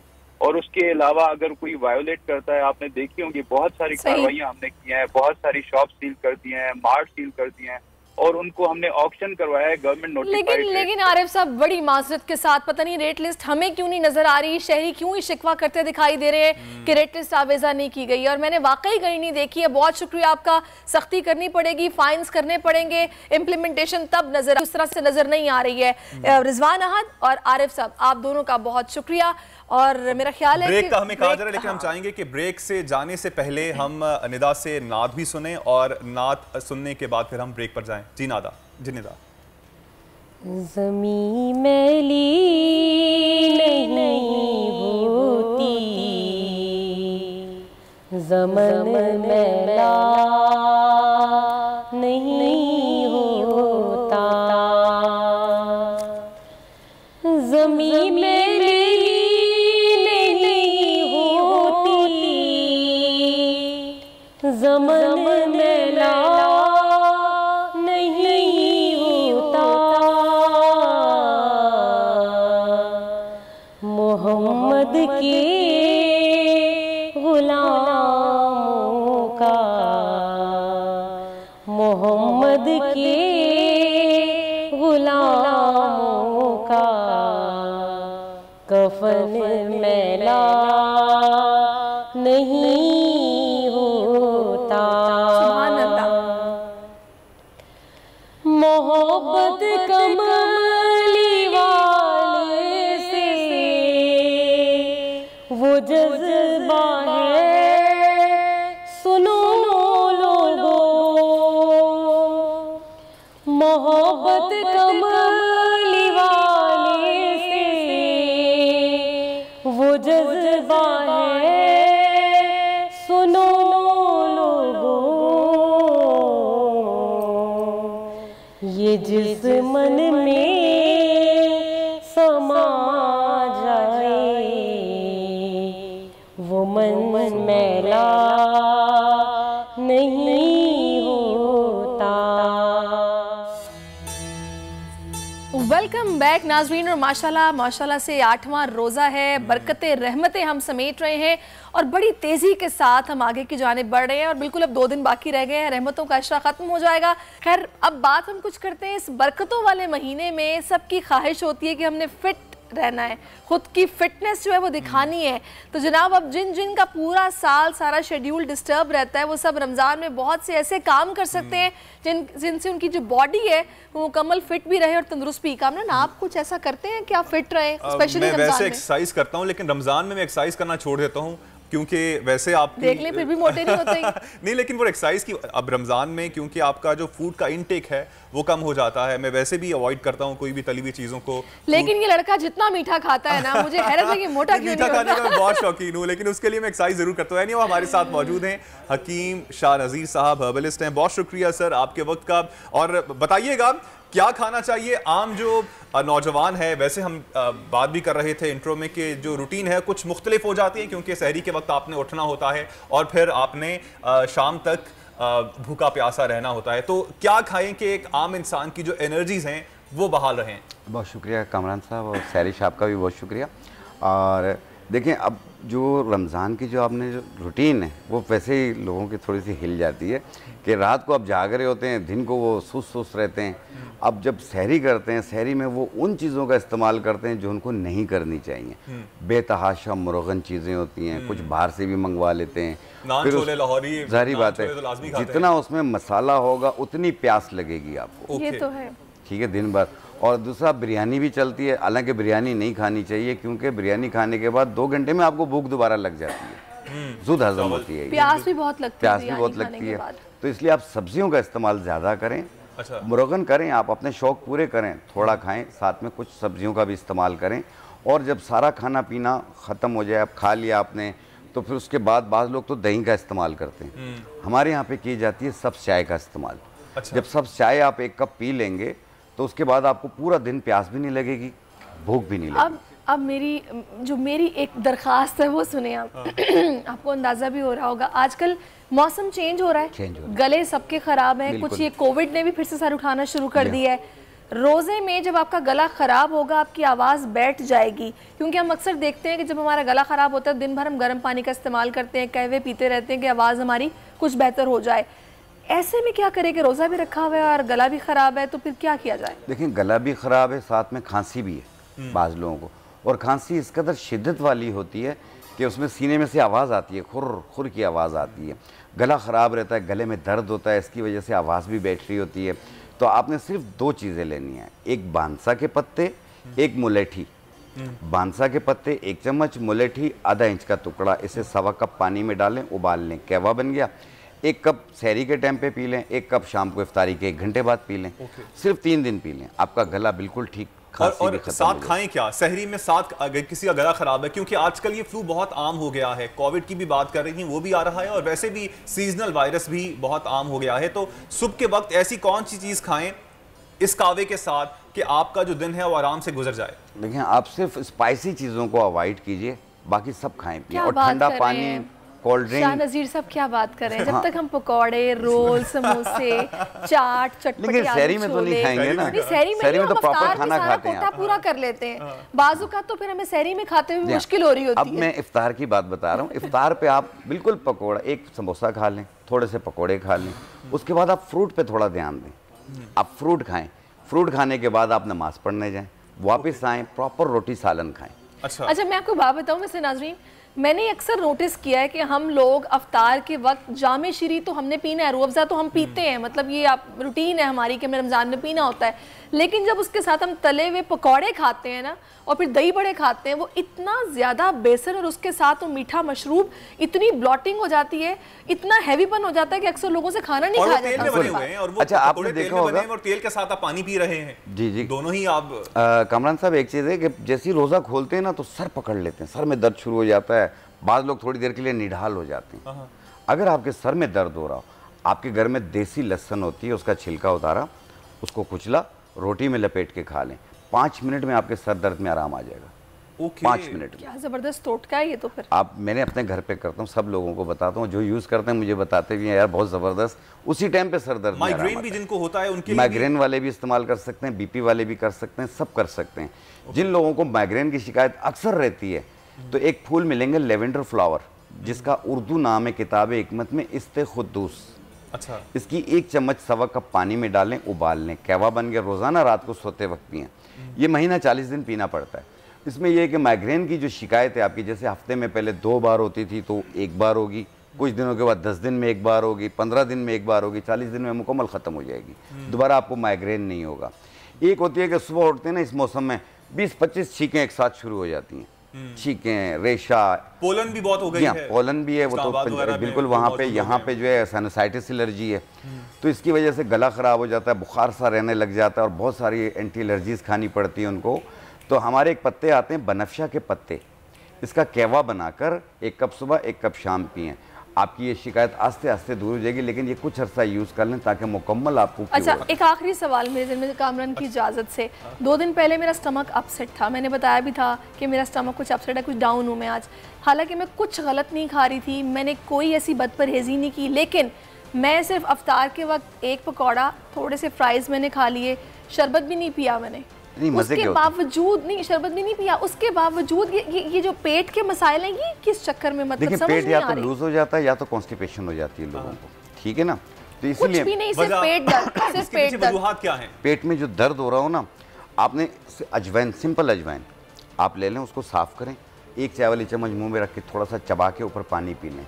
और उसके अलावा अगर कोई वायोलेट करता है, आपने देखी होंगी बहुत सारी कार्रवाइयाँ हमने की हैं, बहुत सारी शॉप सील कर दी हैं, मार्ट सील कर दिए हैं और उनको हमने ऑक्शन करवाया है गवर्नमेंट नोटिफाइड। लेकिन आरिफ साहब बड़ी माजरत के साथ पता नहीं रेट लिस्ट हमें क्यों नहीं नजर आ रही, शहरी क्यों ही शिकवा करते दिखाई दे रहे हैं कि रेट लिस्ट आवेजा नहीं की गई, और मैंने वाकई कहीं नहीं देखी है। बहुत शुक्रिया आपका, सख्ती करनी पड़ेगी, फाइन्स करने पड़ेंगे, इम्प्लीमेंटेशन तब नजर उस तरह से नजर नहीं आ रही है। रिजवान अहद और आरिफ साहब आप दोनों का बहुत शुक्रिया। और मेरा ख्याल है ब्रेक का हमें कहा जा रहा है, लेकिन हम चाहेंगे कि ब्रेक से जाने से पहले हम निदा से नात भी सुने और नात सुनने के बाद फिर हम ब्रेक पर जाएं। जी नादा, जी निदा। ज़मीं मैली नहीं होती, ज़मन मैला नहीं होता, ज़मीं मैली ज़मन मैला नहीं होता, मोहम्मद के गुलामों का मोहम्मद के गुलामों का कफन मैला नहीं होता। मोहब्बत कमली वाले से वो जज्बा है, सुनो लोगों। मोहब्बत कमली वाले से वो जज्बा है, सुनो लोगों। ये जिस मन में समा जाए वो मन मैला नहीं होता। वेलकम बैक नाजरीन। और माशाल्लाह से 8वां रोज़ा है, बरकतें रहमतें हम समेट रहे हैं और बड़ी तेज़ी के साथ हम आगे की जानिब बढ़ रहे हैं। और बिल्कुल अब 2 दिन बाकी रह गए हैं, रहमतों का अशरा ख़त्म हो जाएगा। खैर अब बात हम कुछ करते हैं। इस बरकतों वाले महीने में सबकी ख्वाहिश होती है कि हमने फिट रहना है, खुद की फिटनेस जो है वो दिखानी है। तो जनाब अब जिन का पूरा साल सारा शेड्यूल डिस्टर्ब रहता है वो सब रमज़ान में बहुत से ऐसे काम कर सकते हैं जिनसे उनकी जो बॉडी है वो मुकम्मल फिट भी रहे और तंदुरुस्त भी। कामरान आप कुछ ऐसा करते हैं कि आप फिट रहे स्पेशली मैं वैसे एक्सरसाइज करता हूँ, लेकिन रमज़ान में मैं एक्सरसाइज करना छोड़ देता हूँ क्योंकि वैसे आप देख लें फिर भी मोटे नहीं होते नहीं, लेकिन वो एक्सरसाइज की अब रमज़ान में क्योंकि आपका जो फूड का इनटेक है वो कम हो जाता है। मैं वैसे भी अवॉइड करता हूँ कोई भी तली हुई चीज़ों को। लेकिन ये लड़का जितना मीठा खाता है ना, मुझे हैरत है कि मोटा क्यों नहीं होता। मीठा खाने का मैं बहुत शौकीन हूँ, लेकिन उसके लिए मैं एक्सरसाइज जरूर करता हूँ। वो हमारे साथ मौजूद हैं हकीम शाह नज़ीर साहब, हर्बलिस्ट हैं। बहुत शुक्रिया सर आपके वक्त का। और बताइएगा क्या खाना चाहिए आम जो नौजवान है। वैसे हम बात भी कर रहे थे इंट्रो में कि जो रूटीन है कुछ मुख्तलिफ हो जाती है क्योंकि सहरी के वक्त आपने उठना होता है और फिर आपने शाम तक भूखा प्यासा रहना होता है। तो क्या खाएं कि एक आम इंसान की जो एनर्जीज हैं वो बहाल रहें। बहुत शुक्रिया कामरान साहब और सैरी साहब का भी बहुत शुक्रिया। और देखें अब जो रमज़ान की जो आपने जो रूटीन है वो वैसे ही लोगों की थोड़ी सी हिल जाती है कि रात को आप जाग रहे होते हैं, दिन को वो सुस्त रहते हैं। अब जब सहरी करते हैं, सहरी में वो उन चीज़ों का इस्तेमाल करते हैं जो उनको नहीं करनी चाहिए। बेतहाशा मुरगन चीज़ें होती हैं, कुछ बाहर से भी मंगवा लेते हैं। फिर जाहिर बात है जितना उसमें मसाला होगा उतनी प्यास लगेगी आपको। ये तो है, ठीक है, दिन भर। और दूसरा बिरयानी भी चलती है, हालांकि बिरयानी नहीं खानी चाहिए क्योंकि बिरयानी खाने के बाद 2 घंटे में आपको भूख दोबारा लग जाती है, जुद हजम होती है, प्यास भी बहुत लगती है। तो इसलिए आप सब्जियों का इस्तेमाल ज़्यादा करें। मुरगन करें, आप अपने शौक़ पूरे करें, थोड़ा खाएं, साथ में कुछ सब्जियों का भी इस्तेमाल करें। और जब सारा खाना पीना ख़त्म हो जाए, आप खा लिया आपने, तो फिर उसके बाद बाज़ लोग तो दही का इस्तेमाल करते हैं। हमारे यहाँ पे की जाती है सब्ज़ चाय का इस्तेमाल। जब सब्ज़ चाय आप 1 कप पी लेंगे तो उसके बाद आपको पूरा दिन प्यास भी नहीं लगेगी, भूख भी नहीं लगेगी। अब मेरी एक दरख्वास्त है वो सुने आप। आपको अंदाज़ा भी हो रहा होगा आजकल मौसम चेंज हो रहा है, गले सबके ख़राब हैं, कुछ ये कोविड ने भी फिर से सर उठाना शुरू कर दिया है। रोज़े में जब आपका गला ख़राब होगा आपकी आवाज़ बैठ जाएगी, क्योंकि हम अक्सर देखते हैं कि जब हमारा गला ख़राब होता है दिन भर हम गर्म पानी का इस्तेमाल करते हैं, कहवे पीते रहते हैं कि आवाज़ हमारी कुछ बेहतर हो जाए। ऐसे में क्या करें कि रोज़ा भी रखा हुआ है और गला भी ख़राब है, तो फिर क्या किया जाए? देखिए गला भी ख़राब है, साथ में खांसी भी है बाज़ लोगों को, और खांसी इस कदर शिद्दत वाली होती है कि उसमें सीने में से आवाज़ आती है, खुर खुर की आवाज़ आती है। गला ख़राब रहता है, गले में दर्द होता है, इसकी वजह से आवाज़ भी बैठ रही होती है। तो आपने सिर्फ 2 चीज़ें लेनी है, एक बांसा के पत्ते, एक मुलेठी। बांसा के पत्ते 1 चम्मच, मुलेठी आधा इंच का टुकड़ा, इसे 1.25 कप पानी में डालें, उबाल लें, कहवा बन गया। 1 कप सहरी के टाइम पे पी लें, 1 कप शाम को इफ्तारी के 1 घंटे बाद पी लें। सिर्फ 3 दिन पी लें, आपका गला बिल्कुल ठीक। और साथ खाएं क्या सहरी में? साथ अगर किसी का गला खराब है, क्योंकि आजकल ये फ्लू बहुत आम हो गया है, कोविड की भी बात कर रही थी वो भी आ रहा है, और वैसे भी सीजनल वायरस भी बहुत आम हो गया है। तो सुबह के वक्त ऐसी कौन सी चीज़ खाएं इस कावे के साथ कि आपका जो दिन है वो आराम से गुजर जाए? देखिए आप सिर्फ स्पाइसी चीज़ों को अवॉइड कीजिए, बाकी सब खाएं पिए। और ठंडा पानी कोल्ड ड्रिंक। शाह नज़ीर साहब क्या बात कर रहे हैं, जब तक हम पकौड़े, रोल, समोसे, चाट, चटपटे लेकिन शहरी में तो नहीं खाएंगे ना, शहरी में तो प्रॉपर खाना खाते हैं, कोटा पूरा कर लेते हैं। बाजू का तो फिर हमें शहरी में खाते हुए मुश्किल हो रही होती है। अब मैं इफ्तार की बात बता रहा हूँ। इफ्तार पे आप बिल्कुल पकौड़ा, एक समोसा खा लें, थोड़े से पकौड़े खा लें, उसके बाद आप फ्रूट पे थोड़ा ध्यान दें, आप फ्रूट खाएं। फ्रूट खाने के बाद आप नमाज पढ़ने जाएं, वापस आएँ, प्रॉपर रोटी सालन खाएं। अच्छा, मैं आपको बात बताऊं वैसे नाजरीन, मैंने अक्सर नोटिस किया है कि हम लोग अफ्तार के वक्त जामे शीरी तो हमने पीना है, रूह अफ़ज़ा तो हम पीते हैं, मतलब ये आप रूटीन है हमारी कि हमें रमज़ान में पीना होता है। लेकिन जब उसके साथ हम तले हुए पकौड़े खाते हैं ना, और फिर दही बड़े खाते हैं, वो इतना ज़्यादा बेसर, और उसके साथ वो मीठा मशरूब, इतनी ब्लॉटिंग हो जाती है, इतना हैवीपन हो जाता है कि अक्सर लोगों से खाना नहीं खाया जाता। अच्छा, आपने देखा होगा और तेल के साथ आप पानी पी रहे हैं। जी जी, दोनों ही आप। कामरान साहब, एक चीज़ है कि जैसे ही रोज़ा खोलते हैं ना तो सर पकड़ लेते हैं, सर में दर्द शुरू हो जाता है, बाद लोग थोड़ी देर के लिए निढाल हो जाते हैं। अगर आपके सर में दर्द हो रहा हो, आपके घर में देसी लहसुन होती है, उसका छिलका उतारा, उसको कुचला, रोटी में लपेट के खा लें, 5 मिनट में आपके सर दर्द में आराम आ जाएगा। 5 मिनट में। क्या जबरदस्त टोटका है ये तो। फिर आप, मैंने अपने घर पे करता हूँ, सब लोगों को बताता हूँ, जो यूज़ करते हैं मुझे बताते भी हैं यार बहुत ज़बरदस्त, उसी टाइम पे सर दर्द। माइग्रेन भी जिनको होता है उनके लिए माइग्रेन वाले भी इस्तेमाल कर सकते हैं, बीपी वाले भी कर सकते हैं, सब कर सकते हैं। जिन लोगों को माइग्रेन की शिकायत अक्सर रहती है, तो एक फूल मिलेंगे लेवेंडर फ्लावर, जिसका उर्दू नाम है किताब हिकमत में इस्ते खुद्दूस। अच्छा, इसकी 1 चम्मच सवा कप पानी में डालें, उबाल लें, कहवा बन गया, रोज़ाना रात को सोते वक्त पिएं। ये महीना 40 दिन पीना पड़ता है। इसमें यह है कि माइग्रेन की जो शिकायत है आपकी, जैसे हफ्ते में पहले 2 बार होती थी तो 1 बार होगी, कुछ दिनों के बाद 10 दिन में 1 बार होगी, 15 दिन में 1 बार होगी, 40 दिन में मुकम्मल ख़त्म हो जाएगी, दोबारा आपको माइग्रेन नहीं होगा। एक होती है कि सुबह उठते हैं ना, इस मौसम में 20-25 छींकें एक साथ शुरू हो जाती हैं, छींकें, रेशा, पोलन भी बहुत हो गई है। पोलन भी है, वो तो बिल्कुल वहाँ पे, यहाँ पे जो है साइनसाइटिस एलर्जी है, तो इसकी वजह से गला ख़राब हो जाता है, बुखार सा रहने लग जाता है, और बहुत सारी एंटी एलर्जीज़ खानी पड़ती है उनको। तो हमारे एक पत्ते आते हैं बनफशा के पत्ते, इसका कहवा बनाकर 1 कप सुबह 1 कप शाम पिएं, आपकी ये शिकायत आस्ते आस्ते दूर हो जाएगी, लेकिन ये कुछ अर्सा यूज़ कर लें ताकि मुकम्मल आपको। अच्छा, एक आखिरी सवाल मेरे दिल में कामरान की इजाज़त से। 2 दिन पहले मेरा स्टमक अपसेट था, मैंने बताया भी था कि मेरा स्टमक कुछ अपसेट है, कुछ डाउन हूँ मैं आज। हालांकि मैं कुछ गलत नहीं खा रही थी, मैंने कोई ऐसी बदपरहेज़ी नहीं की, लेकिन मैं सिर्फ अफ्तार के वक्त 1 पकौड़ा, थोड़े से फ्राइज़ मैंने खा लिए, शरबत भी नहीं पिया मैंने, उसके बावजूद नहीं, शरबत भी नहीं पिया, उसके बावजूद ये जो पेट के मसाइल हैं, ये किस चक्कर में, मतलब समझ पेट नहीं या आ तो रही। लूज हो जाता है या तो कॉन्स्टिपेशन हो जाती है लोगों को, ठीक है ना, तो इसलिए कुछ भी नहीं, सिर्फ पेट दर्द, सिर्फ पेट दर्द। क्या है? पेट में जो दर्द हो रहा हो ना, आपने अजवाइन, सिंपल अजवाइन आप ले लें, उसको साफ़ करें, 1 चाय वाली चम्मच मुंह में रख के थोड़ा सा चबा के ऊपर पानी पी लें,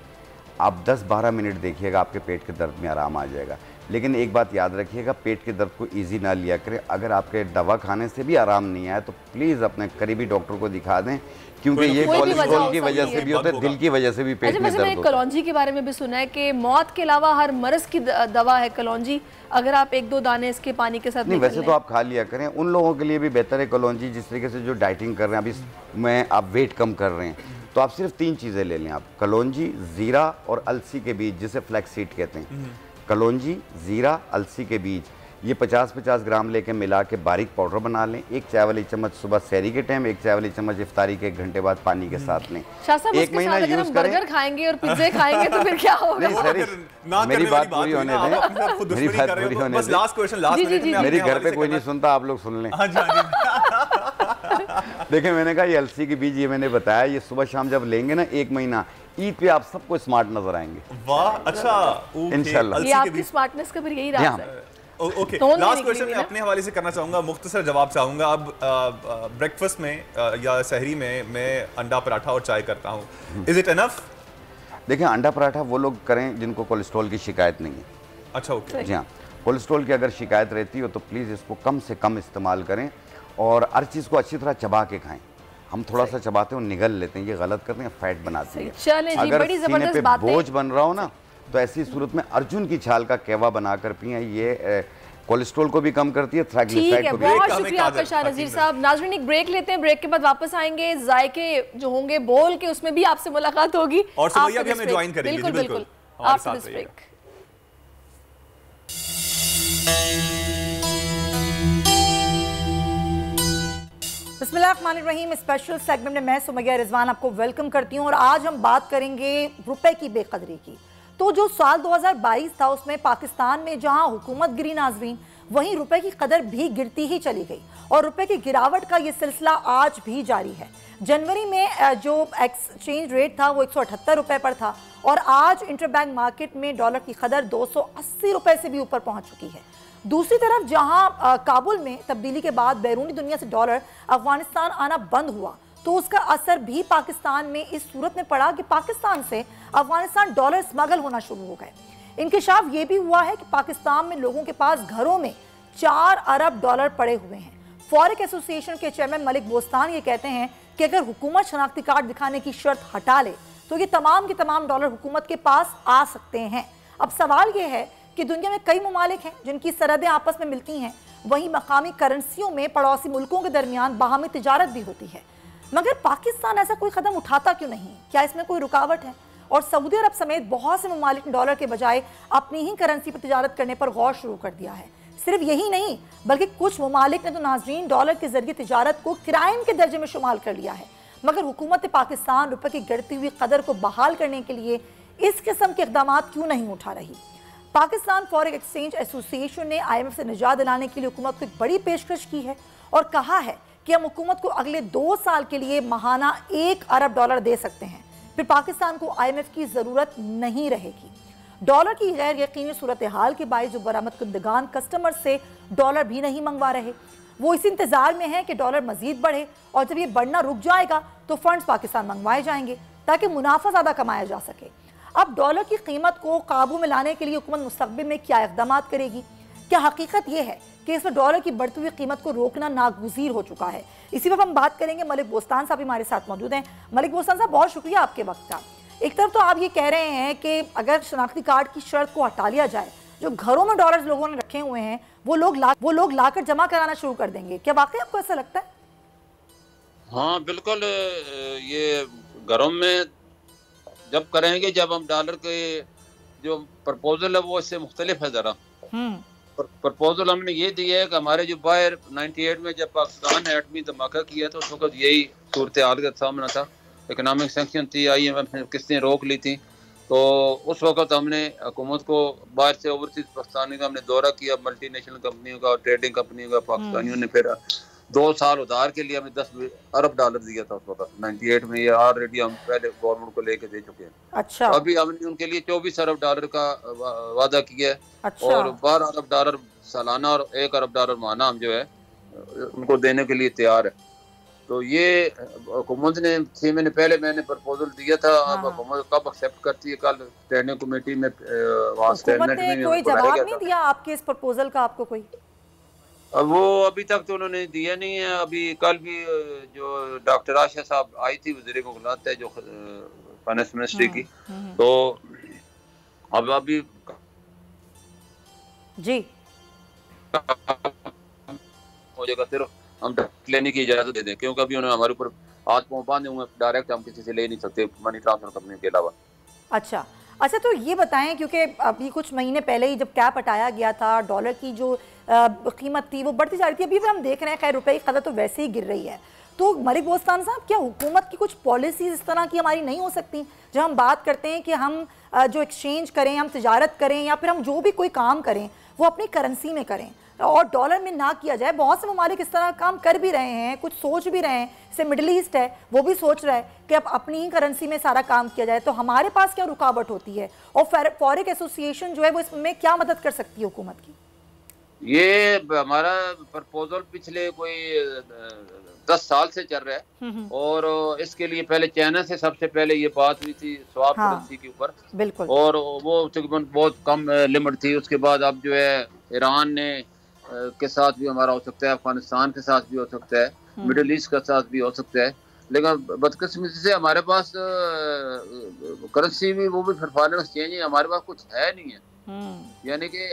आप 10-12 मिनट देखिएगा, आपके पेट के दर्द में आराम आ जाएगा। लेकिन एक बात याद रखिएगा, पेट के दर्द को इजी ना लिया करें। अगर आपके दवा खाने से भी आराम नहीं आया तो प्लीज़ अपने करीबी डॉक्टर को दिखा दें, क्योंकि ये कोलेस्ट्रॉल की वजह से भी होता है, दिल की वजह से भी पेट में दर्द होता है। कलौंजी के बारे में भी सुना है कि मौत के अलावा हर मर्ज की दवा है कलौंजी, अगर आप 1-2 दाने इसके पानी के साथ नहीं, वैसे तो आप खा लिया करें, उन लोगों के लिए भी बेहतर है कलौंजी, जिस तरीके से जो डाइटिंग कर रहे हैं अभी में, आप वेट कम कर रहे हैं, तो आप सिर्फ 3 चीज़ें ले लें, आप कलौंजी, ज़ीरा और अलसी के बीज, जिसे फ्लैक्स सीड कहते हैं। कलौंजी, ज़ीरा, अलसी के बीज, ये 50-50 ग्राम लेके मिला के बारीक पाउडर बना लें, 1 चाय वाली चम्मच सुबह सहरी के टाइम, 1 चाय वाली चम्मच इफ्तारी के 1 घंटे बाद पानी के साथ लें। 1 महीना यूज करें। बर्गर खाएंगे और पिज्जे खाएंगे तो फिर क्या होगा? मेरी बात पूरी होने दें, मेरी बात पूरी होने दें। लास्ट क्वेश्चन, लास्ट मिनट मेरी घर पे कोई नहीं सुनता, आप लोग सुन लें। देखिए, मैंने कहा ये अलसी के बीज, ये मैंने बताया, ये सुबह शाम जब लेंगे ना 1 महीना, ईद पे आप सबको स्मार्ट नजर आएंगे। वाह, अच्छा, इंशाल्लाह। ये आपकी स्मार्टनेस का फिर यही राज है। ओके, लास्ट क्वेश्चन मैं अपने हवाले से करना चाहूँगा, मुख्तसर जवाब चाहूँगा। अब ब्रेकफास्ट में या सहरी में मैं अंडा पराठा और चाय करता हूँ, इज इट इनफ? देखिए, अंडा पराठा वो लोग करें जिनको कोलेस्ट्रॉल की शिकायत नहीं है। अच्छा, ओके। जी हाँ, कोलेस्ट्रॉल की अगर शिकायत रहती हो तो प्लीज़ इसको कम से कम इस्तेमाल करें, और हर चीज़ को अच्छी तरह चबा के खाएं। हम थोड़ा सा चबाते हैं और निगल लेते हैं, ये गलत करते हैं, फैट बनाती है। अगर सीने पे बोझ बन रहा हो ना, तो ऐसी सूरत में अर्जुन की छाल का कहवा बनाकर पिएं, ये कोलेस्ट्रॉल को भी कम करती है, ट्राइग्लिसराइड को भी। बहुत शुक्रिया आपका शाह नज़ीर साहब। नाज़रीन, एक ब्रेक लेते हैं, ब्रेक के बाद वापस आएंगे, जायके जो होंगे बोल के, उसमें भी आपसे मुलाकात होगी और सुमैया भी हमें ज्वाइन करेंगी। बिल्कुल बिल्कुल, आफ्टर दिस ब्रेक। बिस्मिल्लाह बिस्मिल्लाहिर्रहमानिर्रहीम स्पेशल सेगमेंट में मैं सुमैया रिजवान आपको वेलकम करती हूँ और आज हम बात करेंगे रुपए की बेकदरी की। तो जो साल 2022 था उसमें पाकिस्तान में जहां हुकूमत गिरी नाजरीन, वहीं रुपए की कदर भी गिरती ही चली गई और रुपए की गिरावट का ये सिलसिला आज भी जारी है। जनवरी में जो एक्सचेंज रेट था वो 178 रुपए पर था और आज इंटरबैंक मार्केट में डॉलर की कदर 280 रुपए से भी ऊपर पहुंच चुकी है। दूसरी तरफ जहां काबुल में तब्दीली के बाद बैरूनी दुनिया से डॉलर अफगानिस्तान आना बंद हुआ तो उसका असर भी पाकिस्तान में इस सूरत में पड़ा कि पाकिस्तान से अफगानिस्तान डॉलर स्मगल होना शुरू हो गए। इंकशाफ ये भी हुआ है कि पाकिस्तान में लोगों के पास घरों में 4 अरब डॉलर पड़े हुए हैं। फॉरेक्स एसोसिएशन के चेयरमैन मलिक बोस्तान ये कहते हैं कि अगर हुकूमत शनाख्ती कार्ड दिखाने की शर्त हटा ले तो ये तमाम के तमाम डॉलर हुकूमत के पास आ सकते हैं। अब सवाल ये है कि दुनिया में कई ममालिक हैं जिनकी सरहदें आपस में मिलती हैं, वहीं मकामी करेंसियों में पड़ोसी मुल्कों के दरमियान बाहमी तिजारत भी होती है, मगर पाकिस्तान ऐसा कोई कदम उठाता क्यों नहीं? क्या इसमें कोई रुकावट है? और सऊदी अरब समेत बहुत से ममालिक ने डॉलर के बजाय अपनी ही करेंसी पर तिजारत करने पर गौर शुरू कर दिया है। सिर्फ यही नहीं बल्कि कुछ ममालिक ने तो नाजरीन डॉलर के जरिए तिजारत को क्राइम के दर्जे में शुमार कर लिया है। मगर हुकूमत पाकिस्तान रुपये की गिरती हुई कदर को बहाल करने के लिए इस किस्म के इकदाम क्यों नहीं उठा रही? पाकिस्तान फॉरेक्स एक्सचेंज एसोसिएशन ने IMF से निजात दिलाने के लिए हुकूमत को एक बड़ी पेशकश की है और कहा है कि हम हुकूमत को अगले 2 साल के लिए माहाना 1 अरब डॉलर दे सकते हैं, फिर पाकिस्तान को IMF की ज़रूरत नहीं रहेगी। डॉलर की गैर यकीनी सूरत हाल के बायस जो बरामद कुंदगान कस्टमर से डॉलर भी नहीं मंगवा रहे, वो इस इंतजार में है कि डॉलर मजीद बढ़े और जब ये बढ़ना रुक जाएगा तो फंड्स पाकिस्तान मंगवाए जाएंगे ताकि मुनाफा ज़्यादा कमाया जा सके। अब डॉलर की कीमत को काबू में लाने के लिए हुकूमत मुस्तक़बिल में क्या इक़दाम करेगी? क्या हकीकत यह है कि इसमें डॉलर की बढ़ती हुई कीमत को रोकना नागुज़ीर हो चुका है? इसी पर हम बात करेंगे। मलिक बोस्तान साहब हमारे साथ मौजूद हैं। मलिक बोस्तान साहब, बहुत शुक्रिया आपके वक्त का। एक तरफ तो आप ये कह रहे हैं कि अगर शनाख्ती कार्ड की शर्त को हटा लिया जाए, जो घरों में डॉलर लोगों ने रखे हुए हैं वो लोग लाकर जमा कराना शुरू कर देंगे, क्या वाकई आपको ऐसा लगता है? हाँ बिल्कुल, ये घरों में जब करेंगे, जब हम डॉलर के जो प्रपोजल है वो इससे मुख्तलिफ है ज़रा। प्रपोजल हमने ये दिया है कि हमारे जो बाहर 98 में जब पाकिस्तान ने एटमी धमाका किया तो उस वक्त यही सूरत हाल का सामना था। इकनॉमिक सैंक्शन थी, IMF ने किस्तें रोक ली थी, तो उस वक्त हमने हुकूमत को बाहर से ओवरसीज पाकिस्तानी का हमने दौरा किया, मल्टीनेशनल कंपनियों का, ट्रेडिंग कंपनियों का। पाकिस्तानियों ने फिर 2 साल उधार के लिए हमें 10 अरब डॉलर दिया था उस वक्त 98 में। ये ऑलरेडी हम पहले गवर्नमेंट को लेके दे चुके हैं। अच्छा। अभी हमने उनके लिए 24 अरब डॉलर का वादा किया है। अच्छा। और 12 अरब डॉलर सालाना और 1 अरब डॉलर माहाना हम जो है उनको देने के लिए तैयार है। तो ये हुकूमत ने 6 महीने पहले मैंने प्रपोजल दिया था। अब हुकूमत कब एक्सेप्ट करती है? कल स्टैंडिंग कमेटी में हुकूमत ने कोई जवाब नहीं दिया आपके इस प्रपोजल का? आपको कोई अब वो अभी तक तो उन्होंने दिया नहीं है। अभी कल भी जो डॉक्टर आशा साहब आई थी, वज़ीर मुग़लात है जो फाइनेंस मिनिस्ट्री की, तो अब अभी जी हो जाएगा, सिर्फ हम लेने की इजाज़त दे दें, क्योंकि अभी उन्होंने हमारे ऊपर हाथ पाँव बांधे हुए, डायरेक्ट हम किसी से ले नहीं सकते मनी ट्रांसफर कंपनी के अलावा। अच्छा, तो ये बताएं, क्योंकि अभी कुछ महीने पहले ही जब कैप हटाया गया था, डॉलर की जो कीमत थी वो बढ़ती जा रही थी। अभी भी हम देख रहे हैं खैर रुपए की कदर तो वैसे ही गिर रही है। तो मलिक बोस्तान साहब, क्या हुकूमत की कुछ पॉलिसीज इस तरह की हमारी नहीं हो सकती? जब हम बात करते हैं कि हम जो एक्सचेंज करें, हम तिजारत करें या फिर हम जो भी कोई काम करें वो अपनी करेंसी में करें और डॉलर में ना किया जाए। बहुत से ममालिक इस तरह काम कर भी रहे हैं, कुछ सोच भी रहे हैं। जैसे मिडिल ईस्ट है, वो भी सोच रहा है कि अब अपनी ही करेंसी में सारा काम किया जाए। तो हमारे पास क्या रुकावट होती है और फॉरेक्स एसोसिएशन जो है वो इसमें क्या मदद कर सकती है हुकूमत की? ये हमारा प्रपोजल पिछले कोई 10 साल से चल रहा है और इसके लिए पहले चाइना से सबसे पहले ये बात हुई थी स्वैप करेंसी के ऊपर। बिल्कुल। और वो तकरीबन बहुत कम लिमिट थी। उसके बाद अब जो है ईरान ने के साथ भी हमारा हो सकता है, अफगानिस्तान के साथ भी हो सकता है, मिडिल ईस्ट के साथ भी हो सकता है। लेकिन बदकिस्मती से हमारे पास करेंसी भी वो भी फिर फॉरेन एक्सचेंज है, हमारे पास कुछ है नहीं है। यानी कि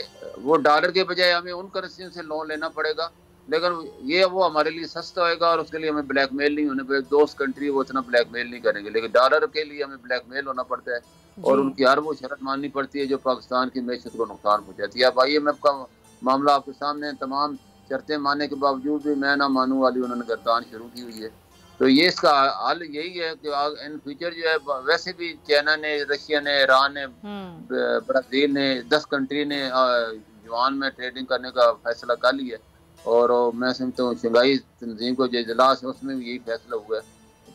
वो डॉलर के बजाय हमें उन करेंसियों से लोन लेना पड़ेगा, लेकिन ये वो हमारे लिए सस्ता होएगा और उसके लिए हमें ब्लैकमेल नहीं होने पड़ेगा। दोस्त कंट्री वो इतना ब्लैकमेल नहीं करेंगे, लेकिन डॉलर के लिए हमें ब्लैकमेल होना पड़ता है और उनकी हर वो शर्त माननी पड़ती है जो पाकिस्तान की मैशत को नुकसान पहुँचाती है। अब IMF का मामला आपके सामने, तमाम शर्तें मानने के बावजूद भी मैं ना मानूं वाली उन्होंने गर्दान शुरू की हुई है। तो ये इसका हल यही है कि इन फ्यूचर जो है, वैसे भी चाइना ने, रशिया ने, ईरान ने, ब्राज़ील ने, 10 कंट्री ने युआन में ट्रेडिंग करने का फैसला कर लिया है। और मैं समझता हूँ शंघाई तंजीम को जो इजलास है उसमें भी यही फैसला हुआ है।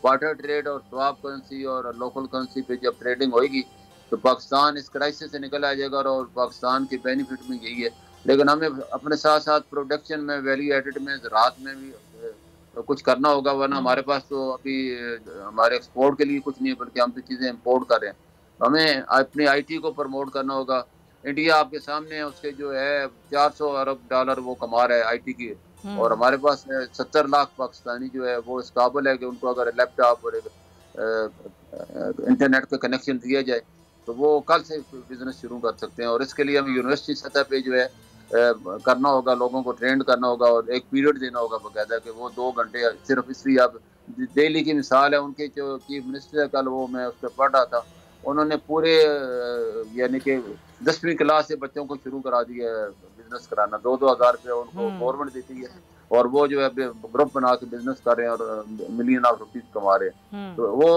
बार्टर ट्रेड और स्वैप करेंसी और लोकल करेंसी पे जब ट्रेडिंग होएगी तो पाकिस्तान इस क्राइसिस से निकल आ जाएगा और पाकिस्तान की बेनिफिट में यही है। लेकिन हमें अपने साथ साथ प्रोडक्शन में, वैल्यू एडेड में, ज़राअत में भी कुछ करना होगा, वरना हमारे पास तो अभी हमारे एक्सपोर्ट के लिए कुछ नहीं है, बल्कि हम तो चीज़ें इम्पोर्ट कर रहे हैं। हमें अपनी IT को प्रमोट करना होगा। इंडिया आपके सामने है, उसके जो है 400 अरब डॉलर वो कमा रहा है IT की, और हमारे पास 70 लाख पाकिस्तानी जो है वो इस काबिल है कि उनको अगर लैपटॉप और इंटरनेट का कनेक्शन दिया जाए तो वो कल से बिजनेस शुरू कर सकते हैं। और इसके लिए हमें यूनिवर्सिटी सतह पे जो है करना होगा, लोगों को ट्रेंड करना होगा और एक पीरियड देना होगा बाकायदा कि वो 2 घंटे सिर्फ। इसलिए अब दिल्ली की मिसाल है, उनके जो चीफ मिनिस्टर है, कल वो मैं उस पर पढ़ रहा था, उन्होंने पूरे यानी कि 10वीं क्लास से बच्चों को शुरू करा दिया है बिजनेस कराना। 2-2 हज़ार रुपये उनको गवर्नमेंट देती है और वो जो है ग्रुप बना के बिजनेस कर रहे हैं और मिलियन ऑफ रुपीज कमा रहे हैं। तो वो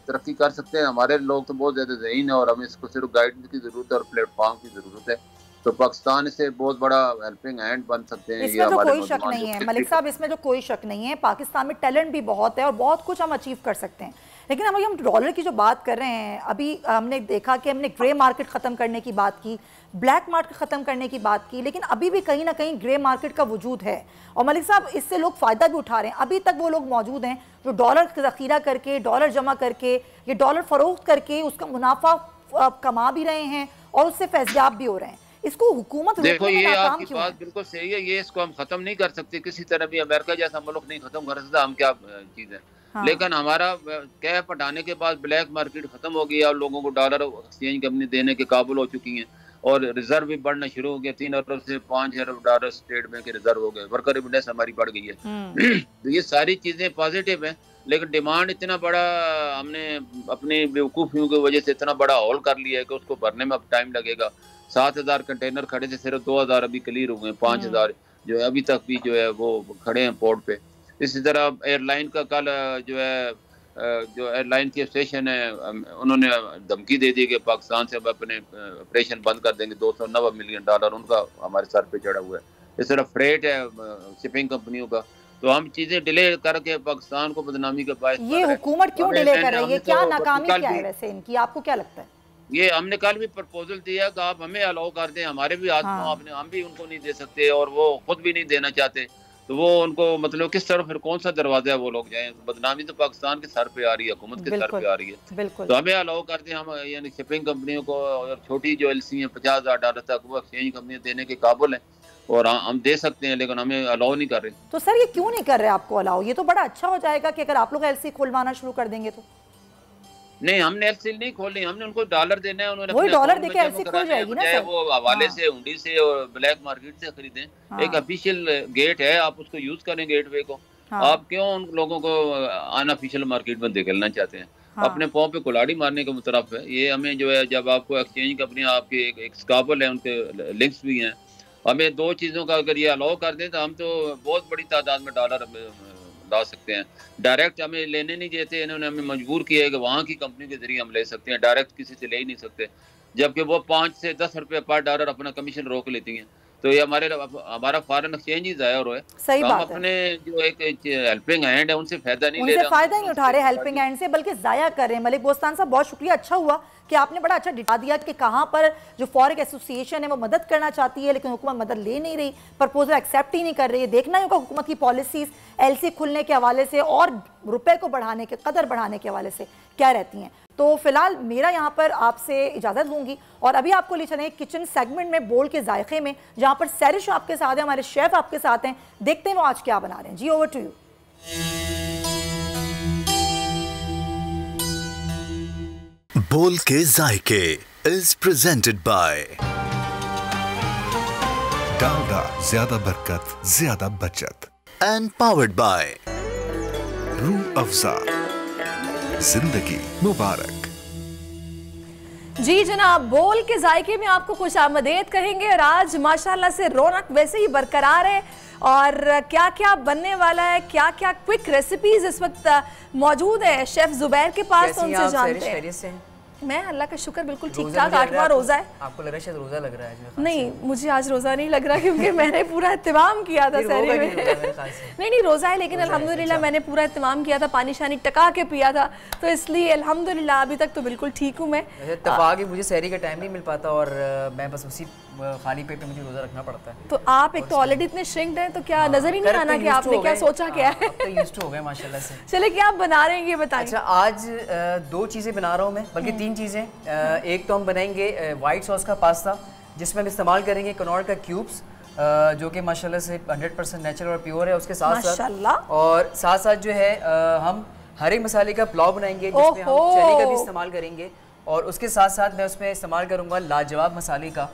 तरक्की कर सकते हैं। हमारे लोग तो बहुत ज्यादा ज़हीन है और हमें इसको सिर्फ गाइडेंस की जरूरत है और प्लेटफॉर्म की जरूरत है। तो पाकिस्तान से बहुत बड़ा हेल्पिंग हैंड बन सकते हैं। इसमें तो कोई शक नहीं है मलिक साहब, इसमें तो कोई शक नहीं है। पाकिस्तान में टैलेंट भी बहुत है और बहुत कुछ हम अचीव कर सकते हैं। लेकिन अभी हम डॉलर की जो बात कर रहे हैं, अभी हमने देखा कि हमने ग्रे मार्केट ख़त्म करने की बात की, ब्लैक मार्केट ख़त्म करने की बात की, लेकिन अभी भी कहीं ना कहीं ग्रे मार्केट का वजूद है और मलिक साहब इससे लोग फ़ायदा भी उठा रहे हैं। अभी तक वो लोग मौजूद हैं जो डॉलर ज़ख़ीरा करके, डॉलर जमा करके, ये डॉलर फ़रोख्त करके उसका मुनाफा कमा भी रहे हैं और उससे फैज़याब भी हो रहे हैं। इसको हुकूमत देखो, ये आपकी बात बिल्कुल सही है। ये इसको हम ख़त्म नहीं कर सकते, किसी तरह भी अमेरिका जैसा मुल्क नहीं ख़त्म कर सकता। हम क्या चीज़ है। हाँ। लेकिन हमारा कैप हटाने के बाद ब्लैक मार्केट खत्म हो गई और लोगों को डॉलर एक्सचेंज कंपनी देने के काबिल हो चुकी हैं और रिजर्व भी बढ़ना शुरू हो गया। 3 अरब से 5 अरब डॉलर स्टेट बैंक के रिजर्व हो गए, वर्कर रिमिटेंस हमारी बढ़ गई है। तो ये सारी चीजें पॉजिटिव हैं, लेकिन डिमांड इतना बड़ा हमने अपनी बेवकूफियों की वजह से इतना बड़ा हॉल कर लिया है कि उसको भरने में अब टाइम लगेगा। 7000 कंटेनर खड़े थे, सिर्फ 2000 अभी क्लियर हुए हैं। 5000 जो है अभी तक भी जो है वो खड़े हैं पोर्ट पे। इसी तरह एयरलाइन का कल जो है जो एयरलाइन की स्टेशन है उन्होंने धमकी दे दी कि पाकिस्तान से अब अपने ऑपरेशन बंद कर देंगे। 290 मिलियन डॉलर उनका हमारे सर पे चढ़ा हुआ है। इस तरह फ्रेट है शिपिंग कंपनियों का। तो हम चीजें डिले करके पाकिस्तान को बदनामी के बायस ये हुकूमत क्यों डिले कर रही है? क्या नाकामी क्या है वैसे इनकी, आपको क्या लगता है? ये हमने कल भी प्रपोजल दिया कि आप हमें अलाउ कर दें, हमारे भी हाथ में हम भी उनको नहीं दे सकते और वो खुद भी नहीं देना चाहते। तो वो उनको मतलब किस तरह फिर कौन सा दरवाजा है वो लोग जाएं? तो बदनामी तो पाकिस्तान के सर पे आ रही है, हुकूमत के सर पे आ रही है। तो हमें अलाउ कर दें, हम यानी शिपिंग कंपनियों को और छोटी जो एलसी है 50,000 डॉलर तक वो एक्सचेंज कंपनियां देने के काबिल हैं और हम दे सकते हैं, लेकिन हमें अलाउ नहीं कर रहे। तो सर ये क्यों नहीं कर रहे आपको अलाउ? ये तो बड़ा अच्छा हो जाएगा कि अगर आप लोग एलसी खुलवाना शुरू कर देंगे तो। नहीं, हमने एलसी नहीं खोलनी, हमने उनको डॉलर देना है। उन्होंने वही डॉलर देके एलसी खुल जाएगी ना सर। वो हवाले से हुंडी से और ब्लैक मार्केट से खरीदें। एक ऑफिशियल गेट है, आप उसको यूज करें गेटवे को। आप क्यों उन लोगों को अनऑफिशियल मार्केट में धकेलना चाहते हैं? अपने पाँव पे कुल्हाड़ी मारने के मुतरफ है ये। हमें जो है जब आपको एक्सचेंज कंपनी आपके एक स्काबल है, उनके लिंक्स भी हैं, हमें 2 चीज़ों का अगर ये अलाउ कर दें तो हम तो बहुत बड़ी तादाद में डॉलर ला सकते हैं। डायरेक्ट हमें लेने नहीं देते, इन्होंने हमें मजबूर किया है कि वहाँ की कंपनी के जरिए हम ले सकते हैं, डायरेक्ट किसी से ले ही नहीं सकते। जबकि वो 5 से 10 रुपये पर डॉलर अपना कमीशन रोक लेती हैं। तो ये हमारा फॉरेन एक्सचेंज ही ज़ाया हो रहा है। सही बात है। हम अपने जो एक हेल्पिंग हैंड है उनसे फायदा नहीं ले रहे, उनसे फायदा नहीं उठा रहे हेल्पिंग हैंड से, बल्कि ज़ाया कर रहे हैं। मलिक बोस्तान साहब बहुत शुक्रिया, अच्छा हुआ कि आपने बड़ा अच्छा दिखा दिया कि कहाँ पर जो फॉरेक्स एसोसिएशन है वो मदद करना चाहती है लेकिन हुकूमत मदद ले नहीं रही, प्रपोजल एक्सेप्ट ही नहीं कर रही है। देखना ही होगा हुकूमत की पॉलिसीज़ एलसी खुलने के हवाले से और रुपए को बढ़ाने के, कदर बढ़ाने के हवाले से क्या रहती हैं। तो फिलहाल मेरा यहाँ पर आपसे इजाज़त लूँगी और अभी आपको ले चलें किचन सेगमेंट में बोल के जायके में, जहाँ पर सैरिश आपके साथ है, हमारे शेफ आपके साथ हैं। देखते हैं वो आज क्या बना रहे हैं। जी ओवर टू यू। बोल के जायके इज प्रेजेंटेड बाय डालडा, ज्यादा बरकत ज्यादा बचत। And powered by Rooh Afza, जिंदगी मुबारक। जी जनाब, बोल के जायके में आपको खुशामदीद कहेंगे और आज माशाल्लाह से रौनक वैसे ही बरकरार है और क्या क्या बनने वाला है, क्या क्या क्विक रेसिपीज इस वक्त मौजूद है शेफ जुबैर के पास, तो उनसे जानते हैं। मैं अल्लाह का शुक्र बिल्कुल ठीक ठाक, 8वां रोजा है। आपको लग रहा है शायद रोजा लग रहा है? नहीं, मुझे आज रोजा नहीं लग रहा क्योंकि मैंने पूरा इत्तेमाम किया था सहरी में। नहीं रोजा है, लेकिन अल्हम्दुलिल्लाह मैंने पूरा इत्तेमाम किया था, पानी शानी टका के पिया था, तो इसलिए अल्हम्दुलिल्लाह अभी तक तो बिल्कुल ठीक हूँ मैं। इत्तेफाक मुझे सहरी का टाइम नहीं मिल पाता और मैं बस उसी खाली पेट में मुझे रोजा रखना पड़ता है। तो आप एक तो ऑलरेडी इतने श्रिंक्ड हैं, तो क्या नजर ही नहीं आना कि आपने क्या सोचा क्या है? अब तो यूज्ड हो गए माशाल्लाह से। चले क्या आप बना रहे हैं ये बताइए। अच्छा, आज 2 चीज़ें बना रहा हूँ मैं, बल्कि 3 चीज़ें। एक तो हम बनाएंगे वाइट सॉस का पास्ता, जिसमें हम इस्तेमाल करेंगे कनौर का क्यूब्स, जो कि माशाल्लाह से 100% नेचुरल और प्योर है। उसके साथ साथ और साथ जो है हम हरे मसाले का पुलाव बनाएंगे, जिसमें हम चने का भी इस्तेमाल करेंगे, और उसके साथ साथ मैं उसमें इस्तेमाल करूँगा लाजवाब मसाले का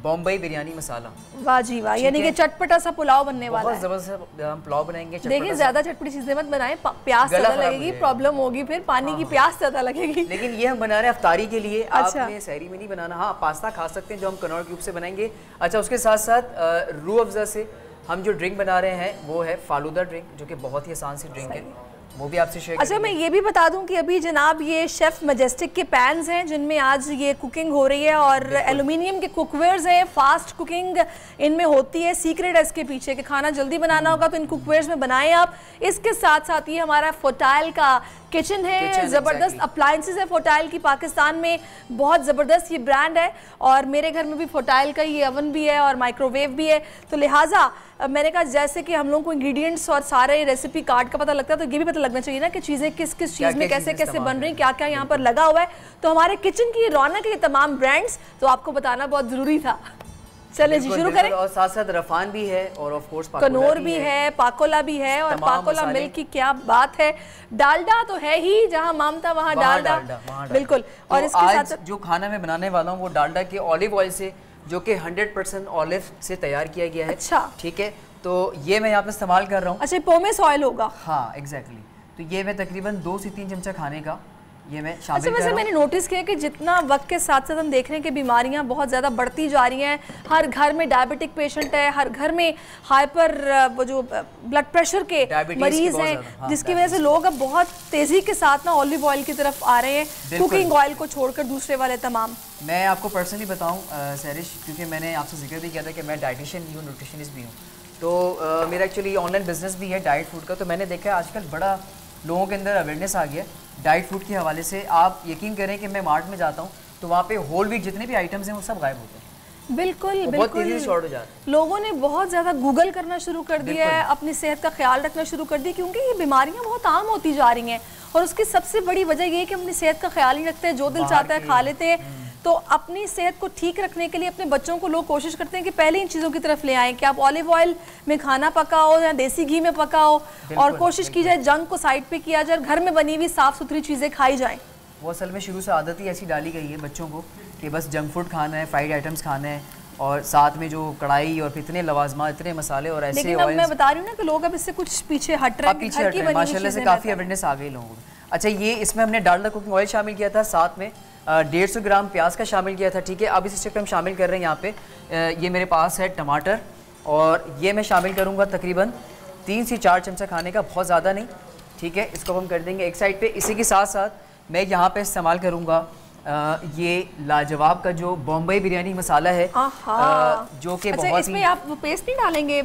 बॉम्बई बिरयानी मसाला। वाह जी वाह, यानी कि चटपटा सा पुलाव बनने वाला है। बहुत जबरदस्त हम पुलाव बनाएंगे। देखिए ज्यादा चटपटी चीजें मत बनाएं, प्यास ज्यादा लगेगी, प्रॉब्लम होगी, फिर पानी की प्यास ज्यादा लगेगी। लेकिन ये हम बना रहे हैं अफ्तारी के लिए। अच्छा। आपने सहरी में नहीं बनाना। हाँ, पास्ता खा सकते हैं जो हम कनौर क्यूब से बनाएंगे। अच्छा, उसके साथ साथ रूह अफ़ज़ा से हम जो ड्रिंक बना रहे हैं वो है फालूदा ड्रिंक, जो कि बहुत ही आसान सी ड्रिंक है, वो भी आपसे शेयर। अच्छा, मैं ये भी बता दूं कि अभी जनाब ये शेफ मैजेस्टिक के पैन्स हैं जिनमें आज ये कुकिंग हो रही है, और एल्यूमिनियम के कुकवेयर्स हैं, फास्ट कुकिंग इनमें होती है। सीक्रेट है इसके पीछे कि खाना जल्दी बनाना होगा तो इन कुकवेयर्स में बनाएं आप। इसके साथ साथ ये हमारा फोटाइल का किचन है, ज़बरदस्त अप्लायंसेस है फोटाइल की, पाकिस्तान में बहुत ज़बरदस्त ये ब्रांड है, और मेरे घर में भी फोटाइल का ये ओवन भी है और माइक्रोवेव भी है। तो लिहाजा मैंने कहा जैसे कि हम लोगों को इंग्रेडिएंट्स और सारे रेसिपी कार्ड का पता लगता है, तो ये भी पता लगना चाहिए ना कि चीज़ें किस किस चीज़ में कैसे कैसे बन रही हैं, क्या क्या यहाँ पर लगा हुआ है। तो हमारे किचन की रौनक है ये तमाम ब्रांड्स, तो आपको बताना बहुत ज़रूरी था। चले जी शुरू करें। और साथ साथ रफान भी है और ऑफ कोर्स कनौर भी है, पाकोला भी है, और पाकोला मिल्क की क्या बात है। डालडा तो है ही, जहां मामता वहां डालडा, बिल्कुल। और इसके साथ जो खाना मैं बनाने वाला हूँ वो डालडा के ऑलिव ऑयल से, जो कि 100% ऑलिव से तैयार किया गया है। अच्छा, ठीक है, तो ये मैं यहाँ पे इस्तेमाल कर रहा हूँ। अच्छा, पोमेस ऑयल होगा? हाँ एग्जैक्टली। तो ये मैं तकरीबन 2 से 3 चमचा खाने का ये मैं शामिल कर रहा हूं। वैसे मैंने नोटिस किया कि जितना वक्त के साथ साथ हम देख रहे हैं कि बीमारियां बहुत ज़्यादा बढ़ती जा रही हैं, हर घर में डायबिटिक पेशेंट है, हर घर में हाइपर वो जो ब्लड प्रेशर के मरीज हैं, हाँ, जिसकी वजह से लोग अब बहुत तेज़ी के साथ ना ऑलिव ऑयल की तरफ आ रहे हैं, कुकिंग ऑयल को छोड़कर दूसरे वाले तमाम। मैं आपको पर्सनली बताऊँ सैरिश, क्योंकि मैंने आपसे जिक्र भी किया था कि मैं डाइटिशियन भी हूँ, न्यूट्रिशनिस्ट भी हूँ, तो मेरा एक्चुअली ऑनलाइन बिजनेस भी है डाइट फूड का। तो मैंने देखा है आजकल बड़ा लोगों के अंदर अवेयरनेस आ गया डाइट फूड के हवाले से। आप यकीन करें कि मैं मार्ट में जाता हूँ तो वहाँ पे होल वीट जितने भी आइटम्स हैं वो सब गायब होते हैं। बिल्कुल बिल्कुल, बहुत तेजी से शॉर्ट हो जाता है। लोगों ने बहुत ज़्यादा गूगल करना शुरू कर दिया है, अपनी सेहत का ख्याल रखना शुरू कर दिया, क्योंकि ये बीमारियाँ बहुत आम होती जा रही हैं, और उसकी सबसे बड़ी वजह ये है कि अपनी सेहत का ख्याल नहीं रखते, जो दिल चाहता है खा लेते हैं। तो अपनी सेहत को ठीक रखने के लिए अपने बच्चों को लोग कोशिश करते हैं कि पहले इन चीज़ों की तरफ ले आएं कि आप ऑलिव ऑयल में खाना पकाओ या देसी घी में पकाओ, और कोशिश की जाए जंक को साइड पे किया जाए, घर में बनी हुई साफ़ सुथरी चीज़ें खाई जाएं। वो असल में शुरू से आदत ही ऐसी डाली गई है बच्चों को कि बस जंक फूड खाना है, फ्राइड आइटम्स खाना है, और साथ में जो कढ़ाई और इतने लवाजमा, इतने मसाले और ऐसे। लेकिन अब मैं बता रही हूँ ना कि लोग अब इससे कुछ पीछे हट रहे हैं, माशाल्लाह से काफ़ी अवेयरनेस आ गई लोगों को। अच्छा, ये इसमें हमने डालडा कुकिंग ऑयल शामिल किया था, साथ में 150 ग्राम प्याज का शामिल किया था। ठीक है, अब इस स्टेप पे हम शामिल कर रहे हैं यहाँ पे ये मेरे पास है टमाटर, और ये मैं शामिल करूँगा तकरीबन 3 से 4 चमचा खाने का, बहुत ज़्यादा नहीं। ठीक है, इसको हम कर देंगे एक साइड पे। इसी के साथ साथ मैं यहाँ पे इस्तेमाल करूँगा ये लाजवाब का जो बॉम्बई बिरयानी मसाला है, जो कि बहुत ही। इसमें आप पेस्ट नहीं डालेंगे?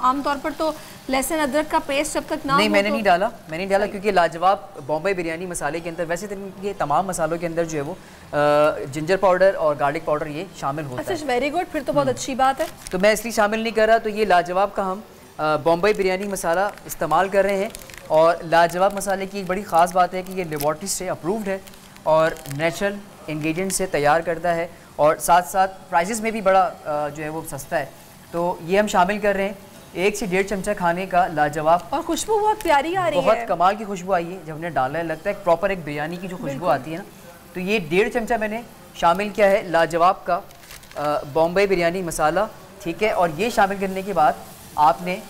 आमतौर पर तो लहसुन अदरक का पेस्ट जब तक ना नहीं, मैंने नहीं डाला, क्योंकि लाजवाब बॉम्बई बिरयानी मसाले के अंदर, वैसे तो ये तमाम मसालों के अंदर जो है वो जिंजर पाउडर और गार्लिक पाउडर ये शामिल होता है। अच्छा, वेरी गुड, फिर तो बहुत अच्छी बात है। तो मैं इसलिए शामिल नहीं कर रहा। तो ये लाजवाब का हम बॉम्बई बिरयानी मसाला इस्तेमाल कर रहे हैं, और लाजवाब मसाले की एक बड़ी ख़ास बात है कि ये लेबॉर्ट्री से अप्रूव्ड है और नेचुरल इंग्रेडिएंट से तैयार करता है, और साथ साथ प्राइसेस में भी बड़ा जो है वो सस्ता है। तो ये हम शामिल कर रहे हैं 1 से 1.5 चमचा खाने का लाजवाब, और खुशबू बहुत प्यारी आ रही है, बहुत कमाल की खुशबू आई है जब हमने डाला है, लगता है प्रॉपर एक बिरयानी की जो खुशबू आती है ना। तो ये 1.5 चमचा मैंने शामिल किया है लाजवाब का बॉम्बे बिरयानी मसाला। ठीक है, और ये शामिल करने के बाद आपने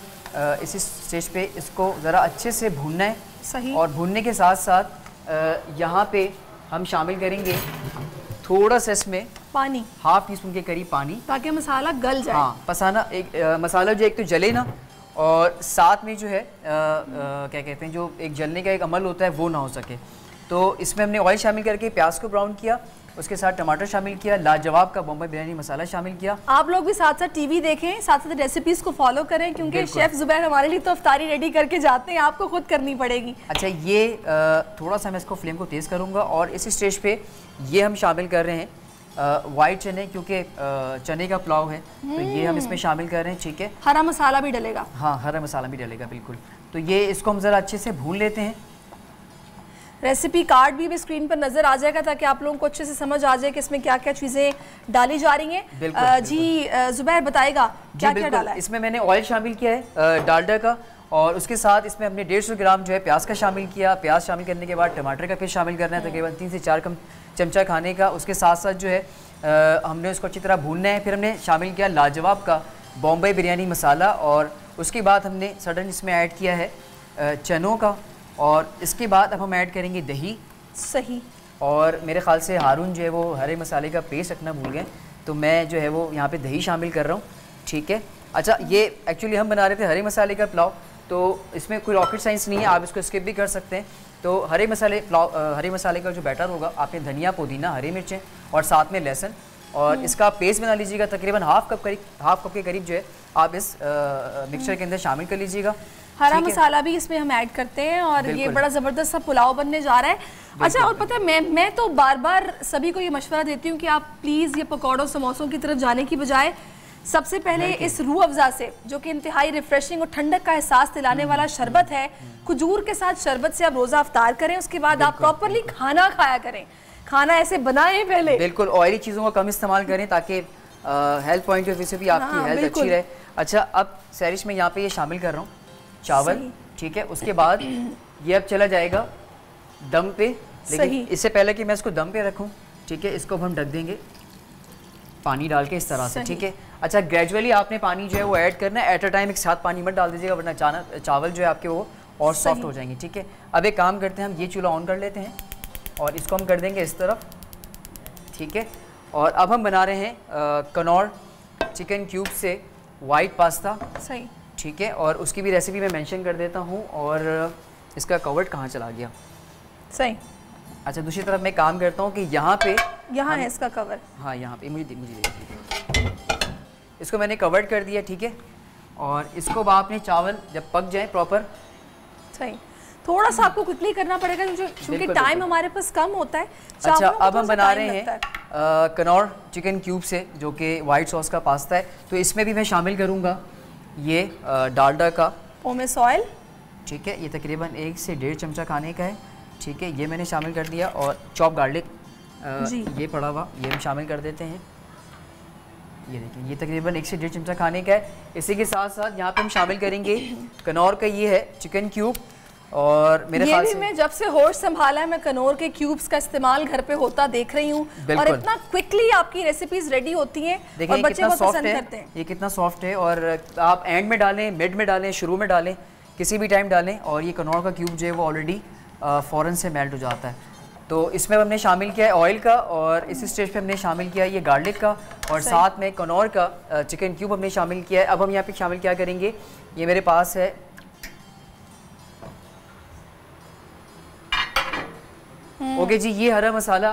इसी स्टेज पे इसको ज़रा अच्छे से भूनना है। सही। और भूनने के साथ साथ यहाँ पे हम शामिल करेंगे थोड़ा सा इसमें पानी, हाफ टी स्पून के करीब पानी, ताकि मसाला गल जाए। हाँ, पसाना एक मसाला जो एक तो जले ना, और साथ में जो है क्या कहते हैं, जो एक जलने का एक अमल होता है वो ना हो सके। तो इसमें हमने ऑयल शामिल करके प्याज को ब्राउन किया, उसके साथ टमाटर शामिल किया, लाजवाब का बॉम्बे बिरयानी मसाला शामिल किया। आप लोग भी साथ साथ टीवी देखें, साथ साथ रेसिपीज को फॉलो करें, क्योंकि शेफ जुबैर हमारे लिए तो अफ्तारी रेडी करके जाते हैं, आपको खुद करनी पड़ेगी। अच्छा, ये थोड़ा सा मैं इसको फ्लेम को तेज़ करूँगा और इस स्टेज पे ये हम शामिल कर रहे हैं वाइट चने, क्योंकि चने का पुलाव है तो ये हम इसमें शामिल कर रहे हैं। ठीक है, हरा मसाला भी डलेगा। हाँ, हरा मसाला भी डलेगा, बिल्कुल। तो ये इसको हम ज़रा अच्छे से भून लेते हैं। रेसिपी कार्ड भी स्क्रीन पर नजर आ जाएगा, ताकि आप लोगों को अच्छे से समझ आ जाए कि इसमें क्या क्या चीज़ें डाली जा रही हैं। जी जुबैर बताएगा क्या क्या डाला है। इसमें मैंने ऑयल शामिल किया है डालडा का, और उसके साथ इसमें हमने 150 ग्राम जो है प्याज का शामिल किया। प्याज शामिल करने के बाद टमाटर का पेस्ट शामिल करना है, तकरीबन 3 से 4 चमचा खाने का। उसके साथ साथ जो है हमने उसको अच्छी तरह भूनना है। फिर हमने शामिल किया लाजवाब का बॉम्बे बिरयानी मसाला, और उसके बाद हमने सडन इसमें ऐड किया है चनों का, और इसके बाद अब हम ऐड करेंगे दही। सही। और मेरे ख्याल से हारून जो है वो हरे मसाले का पेस्ट रखना भूल गए, तो मैं जो है वो यहाँ पे दही शामिल कर रहा हूँ। ठीक है, अच्छा, ये एक्चुअली हम बना रहे थे हरे मसाले का पुलाव, तो इसमें कोई रॉकेट साइंस नहीं है, आप इसको स्किप भी कर सकते हैं। तो हरे मसाले का जो बैटर होगा, आपने धनिया, पुदीना, हरी मिर्चें और साथ में लहसुन, और इसका पेस्ट बना लीजिएगा। तकरीबन हाफ कप के करीब जो है आप इस मिक्सचर के अंदर शामिल कर लीजिएगा। हरा मसाला भी इसमें हम ऐड करते हैं, और ये बड़ा ज़बरदस्त सा पुलाव बनने जा रहा है। अच्छा, और पता है मैं तो बार बार सभी को ये मशवरा देती हूँ कि आप प्लीज़ ये पकौड़ों समोसों की तरफ जाने की बजाय सबसे पहले इस रूह अफ़ज़ा से, जो कि इंतहाई रिफ्रेशिंग और ठंडक का एहसास दिलाने वाला शरबत है, खजूर के साथ शरबत से आप रोज़ा अफ्तार करें। उसके बाद आप प्रॉपरली खाना खाया करें, खाना ऐसे बनाएं पहले। बिल्कुल, ऑयली चीज़ों का कम इस्तेमाल करें, ताकि हेल्थ पॉइंट ऑफ व्यू से भी आपकी हेल्थ अच्छी रहे। अच्छा, अब सैरिश में यहाँ पे ये शामिल कर रहा हूँ चावल। ठीक है, उसके बाद ये अब चला जाएगा दम पे, लेकिन इससे पहले कि मैं इसको दम पे रखूं, ठीक है, इसको हम ढक देंगे पानी डाल के इस तरह से। ठीक है, अच्छा, ग्रेजुअली आपने पानी जो है वो ऐड करना है, एट अ टाइम एक साथ पानी मत डाल दीजिएगा, वरना चावल जो है आपके वो और सॉफ्ट हो जाएंगे। ठीक है, अब एक काम करते हैं, हम ये चूल्हा ऑन कर लेते हैं और इसको हम कर देंगे इस तरफ। ठीक है, और अब हम बना रहे हैं कनौर चिकन क्यूब से वाइट पास्ता। सही। ठीक है, और उसकी भी रेसिपी मैं मेंशन कर देता हूँ, और इसका कवर्ड कहाँ चला गया। सही। अच्छा, दूसरी तरफ मैं काम करता हूँ कि यहाँ पे है इसका कवर। हाँ, यहाँ पे मुझे इसको मैंने कवर्ड कर दिया। ठीक है, और इसको आपने चावल जब पक जाए प्रॉपर। सही। थोड़ा सा आपको क्विकली करना पड़ेगा, क्योंकि टाइम हमारे पास कम होता है। अच्छा, अब हम बना रहे हैं कनौर चिकन क्यूब से, जो कि वाइट सॉस का पास्ता है। तो इसमें भी मैं शामिल करूँगा ये डालडा का पोमेस ऑयल। ठीक है, ये तकरीबन 1 से 1.5 चमचा खाने का है। ठीक है, ये मैंने शामिल कर दिया, और चॉप गार्लिक ये पड़ा हुआ, ये हम शामिल कर देते हैं। ये देखिए, ये तकरीबन 1 से 1.5 चमचा खाने का है। इसी के साथ साथ यहाँ पे हम शामिल करेंगे कनौर का ये है चिकन क्यूब, और मेरे ख्याल से मैं जब से होश संभाला है, मैं कनौर के क्यूब्स का इस्तेमाल घर पे होता देख रही हूँ, और इतना क्विकली आपकी रेसिपीज रेडी होती हैं, और बच्चे बहुत पसंद करते हैं। ये कितना सॉफ्ट है, और आप एंड में डालें, मिड में डालें, शुरू में डालें, किसी भी टाइम डालें, और ये कनौर का क्यूब जो है वो ऑलरेडी फ़ौरन से मेल्ट हो जाता है। तो इसमें हमने शामिल किया है ऑयल का, और इस स्टेज पे हमने शामिल किया है ये गार्लिक का, और साथ में कनौर का चिकन क्यूब हमने शामिल किया है। अब हम यहाँ पे शामिल क्या करेंगे, ये मेरे पास है ओके जी, ये हरा मसाला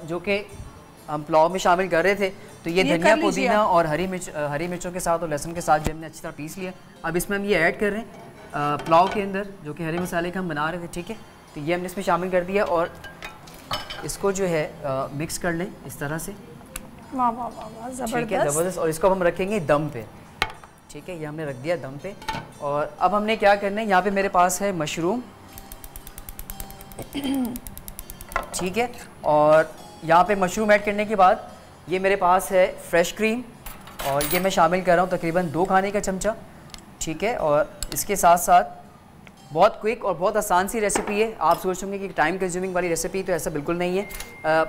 जो कि हम पुलाव में शामिल कर रहे थे। तो ये धनिया, पुदीना और हरी मिर्चों के साथ और लहसुन के साथ जो हमने अच्छी तरह पीस लिया। अब इसमें हम ये ऐड कर रहे हैं पुलाव के अंदर, जो कि हरे मसाले का हम बना रहे थे। ठीक है, तो ये हमने इसमें शामिल कर दिया, और इसको जो है मिक्स कर लें इस तरह से। वाह वाह वाह, ज़बरदस्त। और इसको हम रखेंगे दम पे। ठीक है, ये हमने रख दिया दम पे, और अब हमने क्या करना है, यहाँ पे मेरे पास है मशरूम। ठीक है, और यहाँ पे मशरूम ऐड करने के बाद ये मेरे पास है फ्रेश क्रीम, और ये मैं शामिल कर रहा हूँ तकरीबन 2 खाने का चमचा। ठीक है, और इसके साथ साथ बहुत क्विक और बहुत आसान सी रेसिपी है। आप सोचेंगे कि टाइम कंज्यूमिंग वाली रेसिपी, तो ऐसा बिल्कुल नहीं है।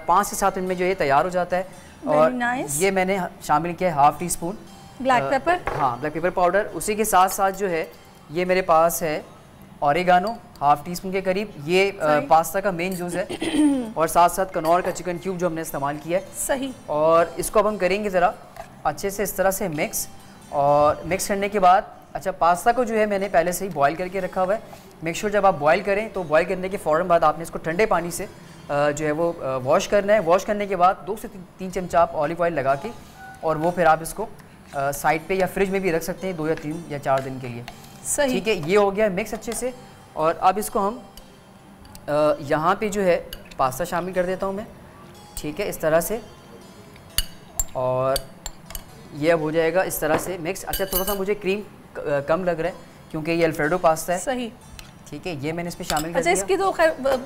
5 से 7 मिनट में जो ये तैयार हो जाता है। और ये मैंने शामिल किया है half tea spoon black pepper. हाँ, ब्लैक पेपर पाउडर। उसी के साथ साथ जो है ये मेरे पास है ऑरिगानो हाफ टी स्पून के करीब, ये पास्ता का मेन जूस है, और साथ साथ कनौर का चिकन क्यूब जो हमने इस्तेमाल किया है। सही। और इसको अब हम करेंगे ज़रा अच्छे से इस तरह से मिक्स, और मिक्स करने के बाद अच्छा पास्ता को जो है मैंने पहले से ही बॉईल करके रखा हुआ है। मेक श्योर जब आप बॉईल करें तो बॉईल करने के फ़ौरन बाद आपने इसको ठंडे पानी से जो है वो वॉश करना है। वॉश करने के बाद 2 से 3 चमचा आप ऑलिव ऑयल लगा के, और वो फिर आप इसको साइड पे या फ्रिज में भी रख सकते हैं 2 या 3 या 4 दिन के लिए। सही। ठीक है, ये हो गया मिक्स अच्छे से। और अब इसको हम यहाँ पे जो है पास्ता शामिल कर देता हूँ मैं, ठीक है, इस तरह से, और ये अब हो जाएगा इस तरह से मिक्स। अच्छा थोड़ा सा मुझे क्रीम कम लग रहा है क्योंकि ये अल्फ्रेडो पास्ता है। सही। ठीक है, ये मैंने इसमें शामिल कर दिया। इसकी तो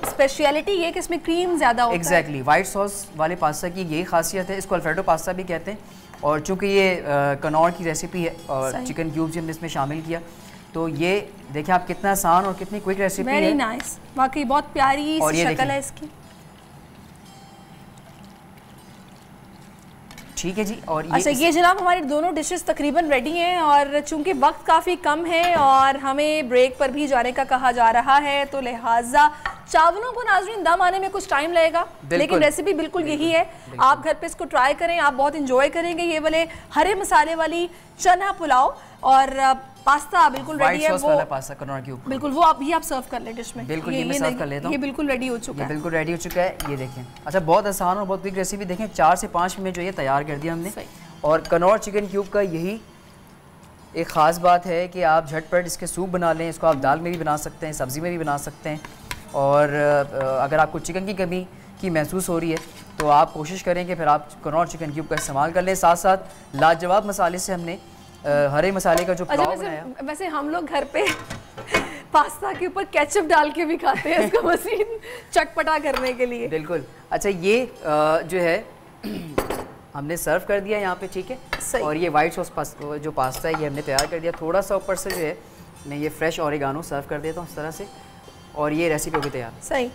स्पेशलिटी ये कि इसमें क्रीम ज़्यादा होता है। एग्जैक्टली, वाइट सॉस वाले पास्ता की यही खासियत है, इसको अल्फ्रेडो पास्ता भी कहते हैं। और चूँकि ये कनौर की रेसिपी है और चिकन क्यूब्स हमने इसमें शामिल किया, तो ये देखिए आप कितना आसान और कितनी क्विक रेसिपी है। वेरी नाइस, वाकई बहुत प्यारी शक्ल है इसकी। ठीक है जी। और अच्छा ये जनाब हमारी दोनों डिशेस तकरीबन रेडी हैं, और चूंकि वक्त काफ़ी कम है और हमें ब्रेक पर भी जाने का कहा जा रहा है, तो लिहाजा चावलों को नाज़रीन दम आने में कुछ टाइम लगेगा, लेकिन रेसिपी बिल्कुल यही है। आप घर पे इसको ट्राई करें, आप बहुत इंजॉय करेंगे। ये वाले हरे मसाले वाली चना पुलाव और पास्ता बिल्कुल रेडी है, वो पास्ता कनौर के ऊपर बिल्कुल वो अभी आप सर्व कर ले डिश में। बिल्कुल ये मैं सर्व कर लेता हूं। ये बिल्कुल रेडी हो चुका है, बिल्कुल रेडी हो चुका है। ये देखें, अच्छा बहुत आसान और बहुत क्विक रेसिपी, देखें 4 से 5 मिनट जो ये तैयार कर दिया हमने। और कनौर चिकन क्यूब का यही एक ख़ास बात है कि आप झटपट इसके सूप बना लें, इसको आप दाल में भी बना सकते हैं, सब्ज़ी में भी बना सकते हैं। और अगर आपको चिकन की कमी की महसूस हो रही है तो आप कोशिश करें कि फिर आप कनौर चिकन क्यूब का इस्तेमाल कर लें। साथ साथ लाजवाब मसाले से हमने हरे मसाले का जो पुलाव बनाया। वैसे हम लोग घर पे पास्ता के ऊपर केचप डाल के भी खाते हैं इसको मशीन चटपटा करने के लिए। बिल्कुल। अच्छा ये जो है हमने सर्व कर दिया यहाँ पे, ठीक है। और ये वाइट सॉस जो पास्ता है ये हमने तैयार कर दिया। थोड़ा सा ऊपर से जो है मैं ये फ्रेश ऑरिगानो सर्व कर देता हूँ इस तरह से, और ये रेसिपी होगी तैयार। सही।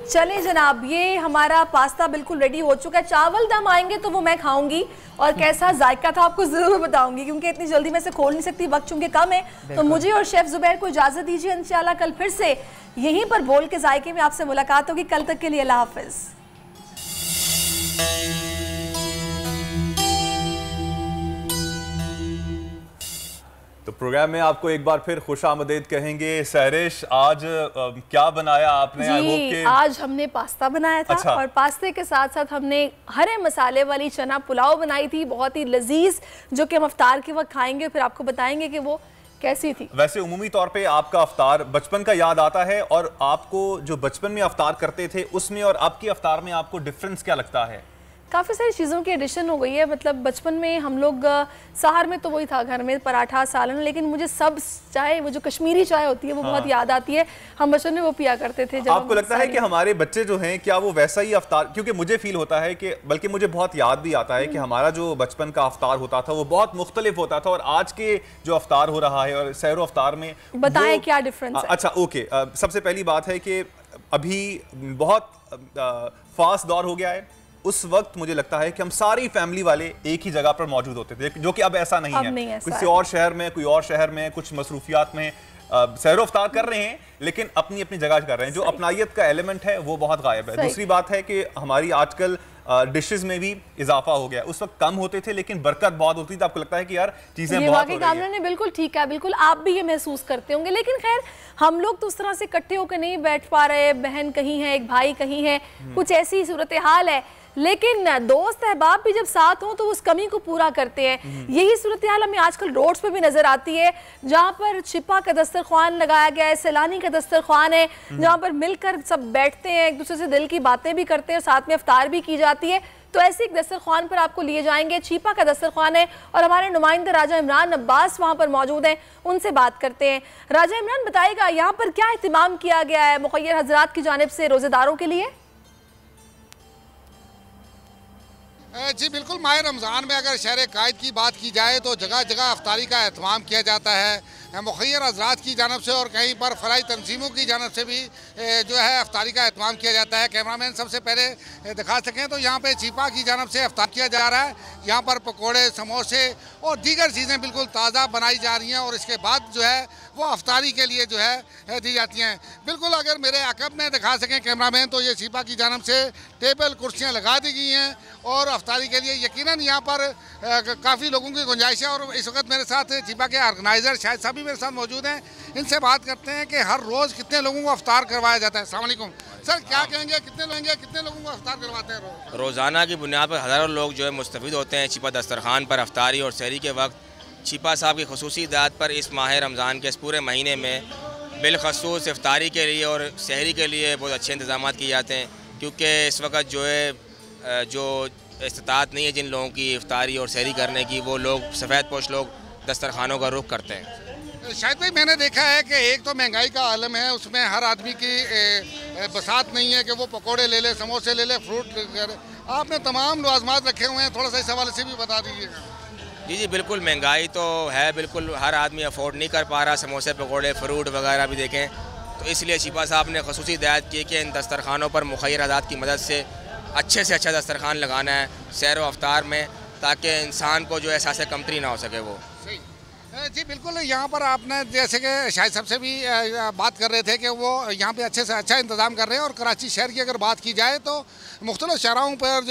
चलें जनाब, ये हमारा पास्ता बिल्कुल रेडी हो चुका है। चावल दम आएंगे तो वो मैं खाऊंगी और कैसा जायका था आपको ज़रूर बताऊंगी, क्योंकि इतनी जल्दी मैं इसे खोल नहीं सकती, वक्त चूंकि कम है। तो मुझे और शेफ़ ज़ुबैर को इजाज़त दीजिए, इंशाल्लाह कल फिर से यहीं पर बोल के जायके में आपसे मुलाकात होगी। कल तक के लिए अल्लाह हाफ़िज़। तो प्रोग्राम में आपको एक बार फिर खुश आमदीद कहेंगे। सहरिश, आज क्या बनाया आपने? जी, आज हमने पास्ता बनाया था। अच्छा। और पास्ते के साथ साथ हमने हरे मसाले वाली चना पुलाव बनाई थी, बहुत ही लजीज, जो कि हम अफ्तार के वक्त खाएंगे, फिर आपको बताएंगे कि वो कैसी थी। वैसे उमूमी तौर पे आपका अफ्तार बचपन का याद आता है, और आपको जो बचपन में अफ्तार करते थे उसमें और आपके अफ्तार में आपको डिफरेंस क्या लगता है? काफ़ी सारी चीज़ों की एडिशन हो गई है। मतलब बचपन में हम लोग सहर में तो वही था, घर में पराठा सालन, लेकिन मुझे सब चाय, वो जो कश्मीरी चाय होती है वो बहुत याद आती है। हम बचपन में वो पिया करते थे। जब आपको लगता है कि हमारे बच्चे जो हैं क्या वो वैसा ही अफ्तार? क्योंकि मुझे फील होता है कि, बल्कि मुझे बहुत याद भी आता है कि हमारा जो बचपन का अफ्तार होता था वो बहुत मुख्तलिफ होता था, और आज के जो अफ्तार हो रहा है और सैरो अफ्तार में बताएं क्या डिफरेंस है? अच्छा ओके, सबसे पहली बात है कि अभी बहुत फास्ट दौर हो गया है। उस वक्त मुझे लगता है कि हम सारी फैमिली वाले एक ही जगह पर मौजूद होते थे, जो कि अब ऐसा नहीं है। किसी और शहर में, कोई और शहर में, कुछ मसरूफियात में सैरो अफ्तार कर रहे हैं, लेकिन अपनी अपनी जगह कर रहे हैं। जो अपनायत का एलिमेंट है वो बहुत गायब है। दूसरी बात है कि हमारी आजकल डिशेस में भी इजाफा हो गया। उस वक्त कम होते थे लेकिन बरकत बहुत होती थी। आपको लगता है कि यार चीजें बहुत हो रही हैं। ने बिल्कुल ठीक है, बिल्कुल आप भी ये महसूस करते होंगे। लेकिन खैर हम लोग तो उस तरह से इकट्ठे होकर नहीं बैठ पा रहे, बहन कहीं है, एक भाई कहीं है, कुछ ऐसी सूरत हाल है। लेकिन दोस्त अहबाब भी जब साथ हों तो उस कमी को पूरा करते हैं। यही सूरत हाल हमें आजकल रोड्स पे भी नजर आती है, जहाँ पर छिपा का दस्तरखान लगाया गया है, सैलानी का दस्तरखान है, जहाँ पर मिलकर सब बैठते हैं, एक दूसरे से दिल की बातें भी करते हैं, साथ में अफ्तार भी की जाती है। तो ऐसे एक दस्तरखान पर आपको लिए जाएंगे, छिपा का दस्तरखान है, और हमारे नुमाइंदा राजा इमरान अब्बास वहाँ पर मौजूद हैं, उनसे बात करते हैं। राजा इमरान, बताइएगा यहाँ पर क्या एहतिमाम किया गया है मुखय्यर हजरात की जानिब से रोजेदारों के लिए? जी बिल्कुल, माह रमज़ान में अगर शहर कायद की बात की जाए तो जगह जगह अफ्तारी का एहतमाम किया जाता है। मुखैर हजरात की जानब से और कहीं पर फलाई तंजीमों की जानब से भी जो है अफ्तारी का एहतमाम किया जाता है। कैमरामैन सबसे पहले दिखा सकें तो यहाँ पे छिपा की जानब से अफ्तार किया जा रहा है। यहाँ पर पकोड़े, समोसे और दीगर चीज़ें बिल्कुल ताज़ा बनाई जा रही हैं और इसके बाद जो है वो अफ्तारी के लिए जो है दी जाती हैं। बिल्कुल अगर मेरे अकब में दिखा सकें कैमरामैन तो ये छिपा की जानब से टेबल कुर्सियाँ लगा दी गई हैं और अफ्तारी के लिए यकीनन यहाँ पर काफ़ी लोगों की गुंजाइश है। और इस वक्त मेरे साथ छिपा के ऑर्गेनाइज़र शायद साहब भी मेरे साथ मौजूद हैं। इनसे बात करते हैं कि हर रोज़ कितने लोगों को अफ्तार करवाया जाता है। अस्सलाम वालेकुम सर, क्या कहेंगे, कितने लोगों को अफ्तार करवाते हैं रोज़ाना की बुनियाद पर हज़ारों लोग जो है मुस्तफ़ीद होते हैं छिपा दस्तरखान पर अफ्तारी और सहरी के वक्त। छिपा साहब की खुसूसी हिदायत पर इस माह रमज़ान के इस पूरे महीने में बिलखसूस इफ्तारी के लिए और सहरी के लिए बहुत अच्छे इंतजाम किए जाते हैं, क्योंकि इस वक्त जो है जो इस्तात नहीं है जिन लोगों की इफ्तारी और सहरी करने की, वो लोग सफ़ेद पोश लोग दस्तरखानों का रुख करते हैं। शायद भाई मैंने देखा है कि एक तो महंगाई का आलम है, उसमें हर आदमी की बसात नहीं है कि वो पकोड़े ले ले, समोसे ले ले, फ्रूट ले। आपने तमाम लवाजमात रखे हुए हैं, थोड़ा सा इस हवाले से भी बता दीजिएगा। जी बिल्कुल, महंगाई तो है, बिल्कुल हर आदमी अफोर्ड नहीं कर पा रहा समोसे, पकोड़े, फ्रूट वगैरह भी देखें, तो इसलिए छिपा साहब ने खसूसी हिदायत की कि इन दस्तरखानों पर मुखैर आज़ाद की मदद से अच्छा दस्तरखान लगाना है सैर व अफ्तार में, ताकि इंसान को जो एहसास कमतरी ना हो सके। वो जी बिल्कुल, यहाँ पर आपने जैसे कि शायद सबसे भी बात कर रहे थे कि वो यहाँ पे अच्छे से अच्छा इंतज़ाम कर रहे हैं। और कराची शहर की अगर बात की जाए तो मुख्तलिफ शहरों पर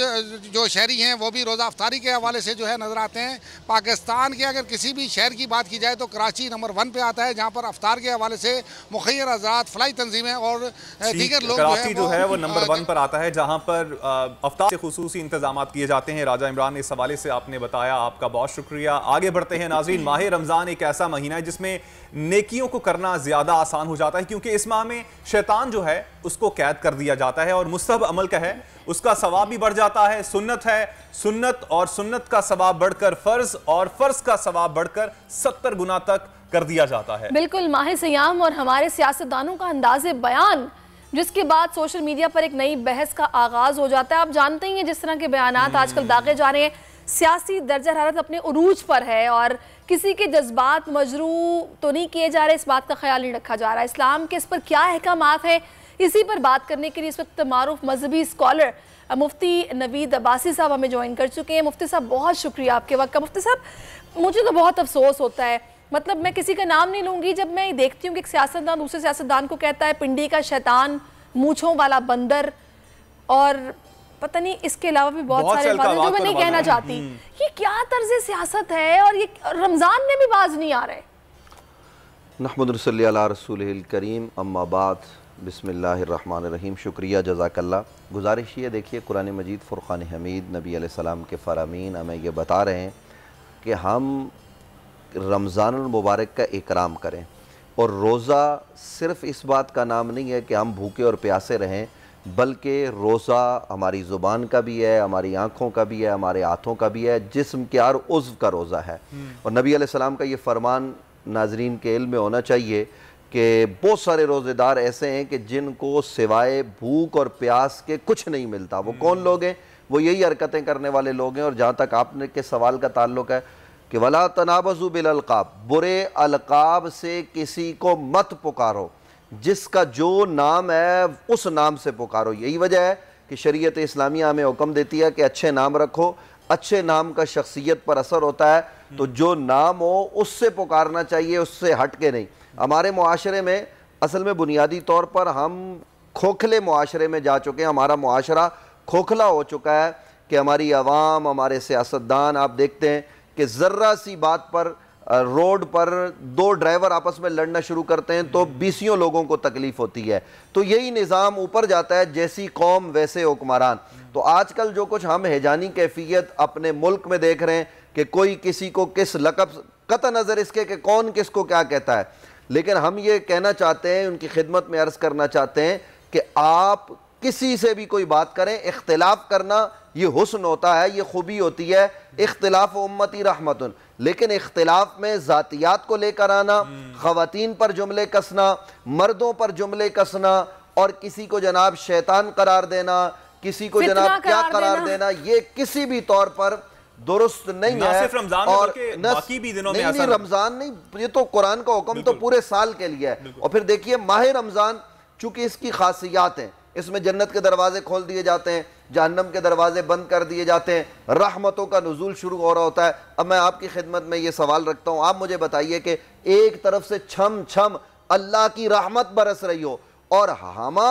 जो शहरी हैं वो भी रोज़ा अफ्तारी के हवाले से जो है नज़र आते हैं। पाकिस्तान के अगर किसी भी शहर की बात की जाए तो कराची नंबर 1 पे आता है, जहाँ पर अफ्तार के हवाले से मुखैर आज़ाद, फलाई तंजीमें और दीगर लोग कराची जो है वो नंबर 1 पर आता है, जहाँ पर अफ्तार से खुसूसी इंतजाम किए जाते हैं। राजा इमरान, इस हवाले से आपने बताया, आपका बहुत शुक्रिया। आगे बढ़ते हैं नाज़रीन। माह रमज़ान एक ऐसा महीना है जिसमें नेकियों को करना ज्यादा आसान हो जाता है, क्योंकि इस माह में शैतान जो है उसको कैद कर दिया जाता है और मुस्तहब अमल का है उसका सवाब भी बढ़ जाता है। सुन्नत है, सुन्नत और सुन्नत का सवाब बढ़कर फर्ज और फर्ज का सवाब बढ़कर 70 गुना तक कर दिया जाता है। बिल्कुल, माह सियाम और हमारे सियासतदानों का अंदाज़े बयान, जिसके बाद सोशल मीडिया पर एक नई बहस का आगाज हो जाता है। आप जानते ही हैं जिस तरह के बयानात आजकल दागे जा रहे हैं, सियासी दर्जा हरारत अपने उरूज पर है और किसी के जज्बात मजरू तो नहीं किए जा रहे, इस बात का ख्याल नहीं रखा जा रहा। इस्लाम के इस पर क्या अहकामात है, इसी पर बात करने के लिए इस वक्त मारूफ मजहबी स्कॉलर मुफ्ती नवीद अब्बासी साहब हमें ज्वाइन कर चुके हैं। मुफ्ती साहब, बहुत शुक्रिया आपके वक्त का। मुफ्ती साहब, मुझे तो बहुत अफसोस होता है, मतलब मैं किसी का नाम नहीं लूँगी, जब मैं देखती हूँ कि एक सियासतदान दूसरे सियासतदान को कहता है पिंडी का शैतान, मूँछों वाला बंदर, और पता नहीं इसके अलावा भी बहुत सारे बातें जो मैं नहीं कहना चाहती। ये क्या तर्ज सियासत है और ये रमज़ान में भी बाज नहीं आ रहे। नहमदुहु सल्ली अला रसूलिल करीम, अम्मा बाद, बिस्मिल्लाहिर्रहमानिर्रहीम। शुक्रिया, जज़ाकल्लाह। गुजारिश ये देखिए, कुरान मजीद फ़ुरक़ान हमीद नबी अलैहिस्सलाम के फ़रामीन हमें ये बता रहे हैं कि हम रमज़ानुल मुबारक का इकराम करें, और रोज़ा सिर्फ़ इस बात का नाम नहीं है कि हम भूखे और प्यासे रहें, बल्कि रोज़ा हमारी ज़ुबान का भी है, हमारी आँखों का भी है, हमारे हाथों का भी है, जिस्म के हर उज़्व का रोज़ा है। और नबी अलैहिस्सलाम का ये फरमान नाजरीन के इल्म में होना चाहिए कि बहुत सारे रोज़ेदार ऐसे हैं कि जिनको सिवाय भूख और प्यास के कुछ नहीं मिलता। वो कौन लोग हैं? वो यही हरकतें करने वाले लोग हैं। और जहाँ तक आपने के सवाल का ताल्लुक़ है कि वला तनाबज़ु बिल अलक़ाब, बुरे अलक़ाब से किसी को मत पुकारो, जिसका जो नाम है उस नाम से पुकारो। यही वजह है कि शरीयत इस्लामिया हमें हुक्म देती है कि अच्छे नाम रखो। अच्छे नाम का शख्सियत पर असर होता है, तो जो नाम हो उससे पुकारना चाहिए, उससे हट के नहीं। हमारे मुआशरे में असल में बुनियादी तौर पर हम खोखले मुआशरे में जा चुके हैं। हमारा मुआशरा खोखला हो चुका है कि हमारी आवाम, हमारे सियासतदान, आप देखते हैं कि ज़र्रा सी बात पर रोड पर 2 ड्राइवर आपस में लड़ना शुरू करते हैं तो 20 लोगों को तकलीफ होती है। तो यही निज़ाम ऊपर जाता है, जैसी कौम वैसे हुक्मरान। तो आजकल जो कुछ हम हैजानी कैफियत अपने मुल्क में देख रहे हैं कि कोई किसी को किस लक़ब, कतई नज़र इसके कि कौन किसको क्या कहता है, लेकिन हम ये कहना चाहते हैं, उनकी खिदमत में अर्ज़ करना चाहते हैं कि आप किसी से भी कोई बात करें, इख्तिलाफ करना ये हुस्न होता है, ये खूबी होती है। इख्तिलाफ उम्मती रहमतुन, लेकिन इख्तिलाफ में ज़ातियात को लेकर आना, ख़वातीन पर जुमले कसना, मर्दों पर जुमले कसना, और किसी को जनाब शैतान करार देना, किसी को जनाब क्या करार देना, ये किसी भी तौर पर दुरुस्त नहीं है। सिर्फ रमजान और बाकी भी दिनों में नहीं, रमजान नहीं, ये तो कुरान का हुक्म तो पूरे साल के लिए है। और फिर देखिए माह रमजान चूंकि इसकी खासियत है, इसमें जन्नत के दरवाजे खोल दिए जाते हैं, जहन्नम के दरवाजे बंद कर दिए जाते हैं, रहमतों का नुज़ूल शुरू हो रहा होता है। अब मैं आपकी खिदमत में ये सवाल रखता हूँ, आप मुझे बताइए कि एक तरफ से छम छम अल्लाह की रहमत बरस रही हो और हमा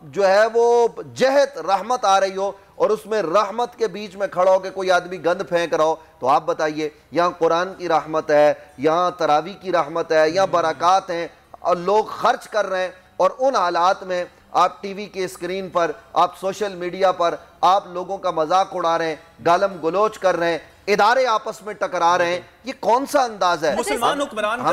जो है वो जहत रहमत आ रही हो और उसमें रहमत के बीच में खड़ा हो के कोई आदमी गंद फेंक रहा हो, तो आप बताइए यहाँ कुरान की रहमत है, यहाँ तरावी की रहमत है, यहाँ बरक़ात हैं और लोग खर्च कर रहे हैं। और उन हालात में आप टीवी के स्क्रीन पर, आप सोशल मीडिया पर आप लोगों का मजाक उड़ा रहे हैं, गालम गलोच कर रहे हैं, इदारे आपस में टकरा रहे हैं, ये कौन सा अंदाज है? मुसलमान हुक्मरान का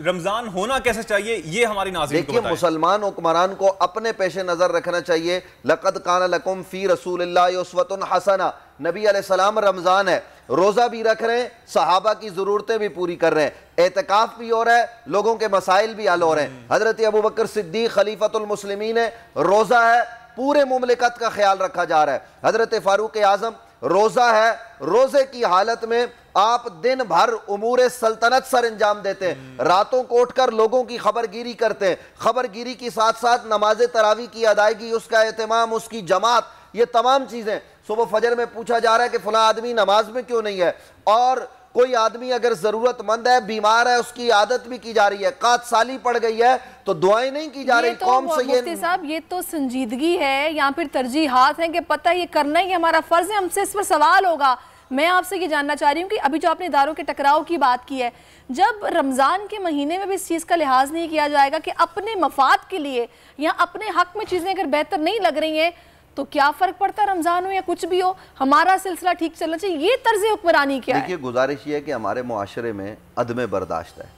रमजान होना कैसे चाहिए, ये हमारी नाज़रीन को देखिए, मुसलमान हुक्मरान को अपने पेशे नजर रखना चाहिए। लक़द कान लकुम फी रसूलिल्लाहि उस्वतुन हसना, नबी अलैहिस्सलाम रमजान है, रोजा भी रख रहे हैं, सहाबा की जरूरतें भी पूरी कर रहे हैं, एतकाफ भी हो रहा है, लोगों के मसाइल भी हल हो रहे हैं। हजरत अबू बकर सिद्दीक खलीफतुल मुस्लिमीन है, रोजा है, पूरे मुमलिकत का ख्याल रखा जा रहा है। हजरत फारूक आजम रोजा है, रोजे की हालत में आप दिन भर उमूर सल्तनत सर अंजाम देते हैं, रातों को उठकर लोगों की खबरगिरी करते हैं, खबरगिरी के साथ साथ नमाज तरावी की अदायगी, उसका एहतमाम, उसकी जमात, ये तमाम चीजें। सुबह फजर में पूछा जा रहा है कि फला आदमी नमाज में क्यों नहीं है, और कोई आदमी अगर जरूरतमंद है, बीमार है, उसकी आदत भी की जा रही है, कात साली पड़ गई है तो दुआएं नहीं की जा रही। कौम से मुफ्ती साहब, ये तो संजीदगी है या फिर तरजीहात हैं कि पता ये करना ही हमारा फर्ज है, हमसे इस पर सवाल होगा। मैं आपसे ये जानना चाह रही हूँ कि अभी जो आपने इदारों के टकराव की बात की है, जब रमज़ान के महीने में भी इस चीज़ का लिहाज नहीं किया जाएगा कि अपने मफाद के लिए या अपने हक में चीज़ें अगर बेहतर नहीं लग रही हैं तो क्या फ़र्क पड़ता है, रमज़ान हो या कुछ भी हो, हमारा सिलसिला ठीक चलना चाहिए। ये तर्ज हुक्मरानी क्या है? देखिए, गुजारिश ये है कि हमारे मुआशरे में अदम बर्दाश्त है।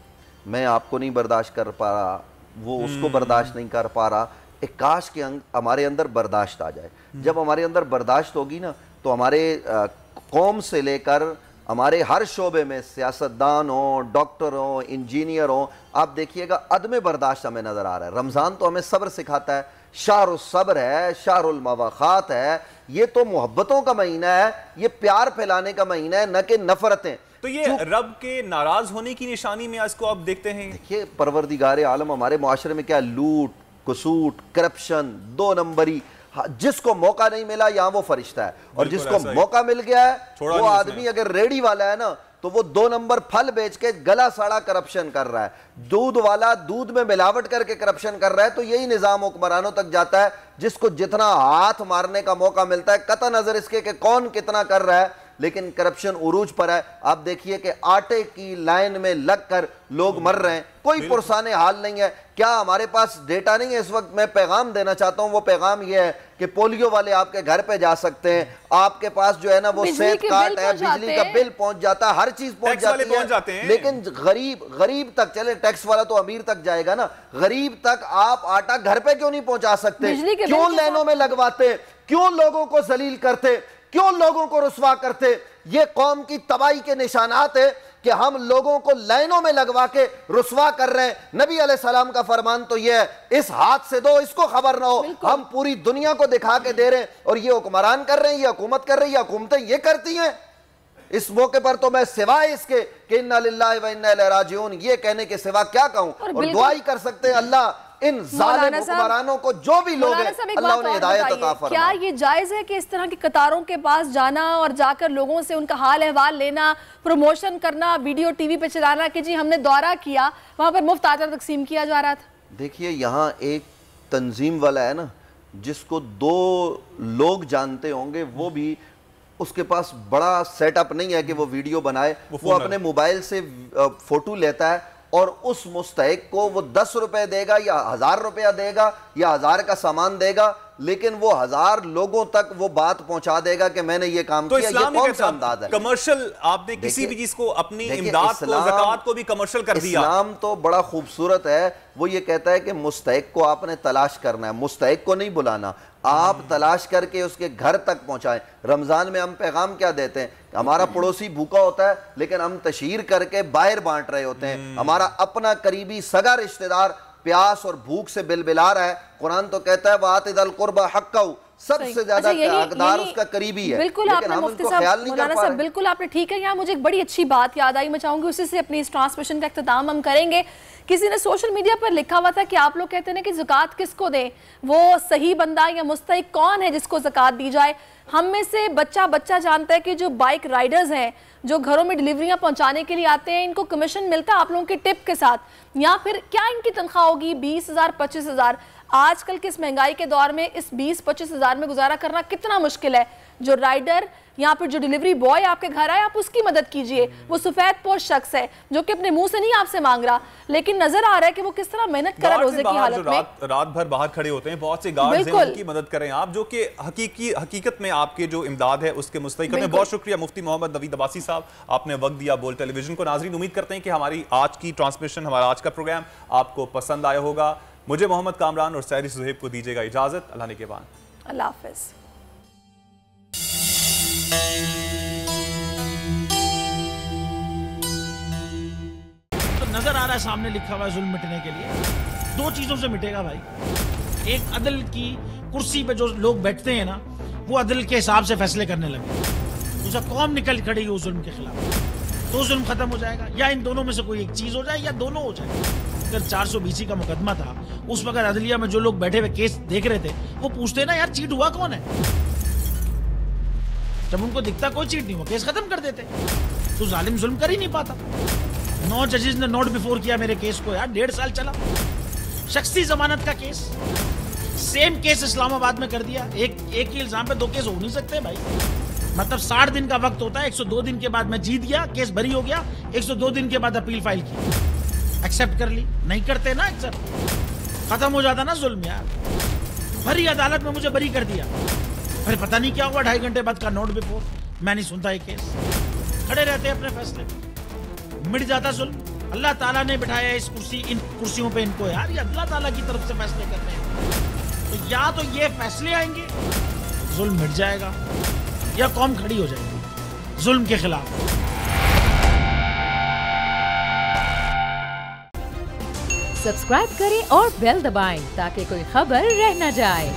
मैं आपको नहीं बर्दाश्त कर पा रहा, वो उसको बर्दाश्त नहीं कर पा रहा। एक काश के हमारे अंदर बर्दाश्त आ जाए। जब हमारे अंदर बर्दाश्त होगी ना, तो हमारे कौम से लेकर हमारे हर शोबे में सियासतदान हो, डॉक्टर हो, इंजीनियर हो, आप देखिएगा अदम बर्दाश्त हमें नजर आ रहा है। रमज़ान तो हमें सब्र सिखाता है, शाहरुल सब्र है, शाहरुल मवाखात है, ये तो मोहब्बतों का महीना है, ये प्यार फैलाने का महीना है, न कि नफरतें। तो ये रब के नाराज होने की निशानी में आज को आप देखते हैं। देखिए, परवरदिगार आलम हमारे मुआशरे में क्या लूट, कसूट, करप्शन, दो नंबरी, जिसको मौका नहीं मिला यहाँ वो फरिश्ता है, और जिसको मौका मिल गया है वो आदमी अगर रेडी वाला है ना, तो वो 2 नंबर फल बेच के गला साड़ा करप्शन कर रहा है। दूध वाला दूध में मिलावट करके करप्शन कर रहा है। तो यही निजाम हुक्मरानों तक जाता है, जिसको जितना हाथ मारने का मौका मिलता है, कतई नजर इसके कि कौन कितना कर रहा है, लेकिन करप्शन उरूज पर है। आप देखिए कि आटे की लाइन में लगकर लोग मर रहे हैं, कोई पुरसाने हाल नहीं है। क्या हमारे पास डेटा नहीं है? इस वक्त मैं पैगाम देना चाहता हूं, वो पैगाम ये है कि पोलियो वाले आपके घर पे जा सकते हैं, आपके पास जो है ना वो सेहत कार्ड है, बिजली का बिल पहुंच जाता है, हर चीज पहुंच जाती है, लेकिन गरीब तक, चले टैक्स वाला तो अमीर तक जाएगा ना, गरीब तक आप आटा घर पे क्यों नहीं पहुंचा सकते? क्यों लाइनों में लगवाते? क्यों लोगों को जलील करते? क्यों लोगों को रुसवा करते? ये कौम की तबाही के निशानात है कि हम लोगों को लाइनों में लगवा के रुसवा कर रहे हैं। नबी अलैहिस्सलाम का फरमान तो यह है, इस हाथ से दो, इसको खबर ना हो। हम पूरी दुनिया को दिखा के दे रहे हैं, और ये हुक्मरान कर रहे हैं, ये हुकूमत कर रही है, हुकूमतें ये करती हैं। इस मौके पर तो मैं सिवाय इसके कि इन्ना लिल्लाहि व इन्ना इलैहि राजिऊन ये कहने के सिवा क्या कहूं, और दुआ ही कर सकते हैं अल्लाह इन जालिम हुक्मरानों को, जो भी लोग हैं, अल्लाह उन्हें हिदायत अता फरमाए। क्या ये जायज है कि इस तरह की कतारों के पास जाना और जाकर लोगों से उनका हाल अहवाल लेना, प्रमोशन करना, वीडियो टीवी पे चलाना कि जी हमने दौरा किया, वहां पर मुफ्त आचार तकसीम किया जा रहा था? देखिए, यहाँ एक तंजीम वाला है ना, जिसको 2 लोग जानते होंगे, वो भी उसके पास बड़ा सेटअप नहीं है कि वो वीडियो बनाए, वो अपने मोबाइल से फोटो लेता है और उस मुस्तहिक को वो 10 रुपए देगा या 1000 रुपया देगा या 1000 का सामान देगा, लेकिन वो 1000 लोगों तक वो बात पहुंचा देगा कि मैंने ये काम किया। ये कौन सा अंदाज है? कमर्शियल आपने किसी भी चीज को, अपनी इमदाद को, ज़कात को भी कमर्शियल कर दिया। इस्लाम तो बड़ा खूबसूरत है, वो ये कहता है कि मुस्तहिक को आपने तलाश करना है, मुस्तहिक को नहीं बुलाना, आप तलाश करके उसके घर तक पहुंचाएं। रमजान में हम पैगाम क्या देते हैं? हमारा पड़ोसी भूखा होता है, लेकिन हम तशहीर करके बाहर बांट रहे होते हैं। हमारा अपना करीबी सगा रिश्तेदार प्यास और भूख से बिलबिला रहा है। कुरान तो कहता है वातिदल कुर्बा हक्कहू, सबसे ज्यादा हकदार उसका करीबी है। बिल्कुल आपने मुफ्ती साहब, मौलाना साहब, बिल्कुल आपने ठीक है। यहाँ मुझे एक बड़ी अच्छी बात याद आई, मैं चाहूंगी उसी से अपनी इस ट्रांसमिशन का इख्तिताम हम करेंगे। किसी ने सोशल मीडिया पर लिखा हुआ था कि आप लोग कहते हैं कि ज़कात किसको दें, वो सही बंदा या मुस्तहिक कौन है जिसको ज़कात दी जाए। हम में से बच्चा बच्चा जानता है कि जो बाइक राइडर्स हैं, जो घरों में डिलीवरियां पहुंचाने के लिए आते हैं, इनको कमीशन मिलता है आप लोगों के टिप के साथ, या फिर क्या इनकी तनख्वाह होगी 20,000 25,000। आजकल के इस महंगाई के दौर में इस 20-25 हज़ार में गुजारा करना कितना मुश्किल है। जो राइडर यहाँ पर जो डिलीवरी बॉय आपके घर आए, आप उसकी मदद कीजिए। वो सफेद पोश शख्स है जो कि अपने मुंह से नहीं आपसे मांग रहा, लेकिन नजर आ रहा है कि वो किस तरह मेहनत कर रहा है रोजे की हालत में। रात भर बाहर खड़े होते हैं, बहुत से गार्ड्स हैं, उनकी मदद करें आप, जो कि हकीकत में आपके जो इमदाद है उसके मुस्तहिक हैं। बहुत शुक्रिया मुफ्ती मोहम्मद नवीद अब्बासी साहब, आपने वक्त दिया बोल टेलीविजन को। नाज़रीन, उम्मीद करते हैं कि हमारी आज की ट्रांसमिशन, हमारा आज का प्रोग्राम आपको पसंद आया होगा। मुझे मोहम्मद कामरान और सैरी सुहेब को दीजिएगा इजाजत। अल्लाह ने के बाद, अल्लाह हाफिज़। तो नजर आ रहा है सामने लिखा हुआ है जुल्म मिटने के लिए 2 चीजों से मिटेगा भाई। एक, अदल की कुर्सी पे जो लोग बैठते हैं ना, वो अदल के हिसाब से फैसले करने लगे। दूसरा, कौम निकल खड़ेगी उस जुल्म के खिलाफ, तो जुल्म खत्म हो जाएगा। या इन दोनों में से कोई एक चीज हो जाए या दोनों हो जाए। अगर 420 का मुकदमा था, उस वक्त अदलिया में जो लोग बैठे हुए केस देख रहे थे, वो पूछते ना यार चीट हुआ कौन है। जब उनको दिखता कोई चीट नहीं हुआ, केस खत्म कर देते। तो जालिम जुल्म कर ही नहीं पाता। 9 जजेस ने नोट बिफोर किया मेरे केस को यार, 1.5 साल चला। शख्सी जमानत का केस, सेम केस इस्लामाबाद में कर दिया। एक ही इल्जाम पे 2 केस हो नहीं सकते भाई। मतलब 60 दिन का वक्त होता है, 102 दिन के बाद मैं जीत गया, केस बरी हो गया, 102 दिन के बाद अपील फाइल की, एक्सेप्ट कर ली। नहीं करते ना एक्सेप्ट, खत्म हो जाता ना जुल्म यार। भरी अदालत में मुझे बरी कर दिया, फिर पता नहीं क्या हुआ, 2.5 घंटे बाद का नोट बिफोर, मैं नहीं सुनता ये केस। खड़े रहते अपने फैसले पे, मिट जाता जुल्म। अल्लाह ताला ने बिठाया इस इन कुर्सियों पे इनको यार, ये अल्लाह ताला की तरफ से फैसले करते हैं। तो या तो ये फैसले आएंगे, जुल्म मिट जाएगा, या कौम खड़ी हो जाएगी जुल्म के खिलाफ। सब्सक्राइब करें और बेल दबाएं ताकि कोई खबर रह न जाए।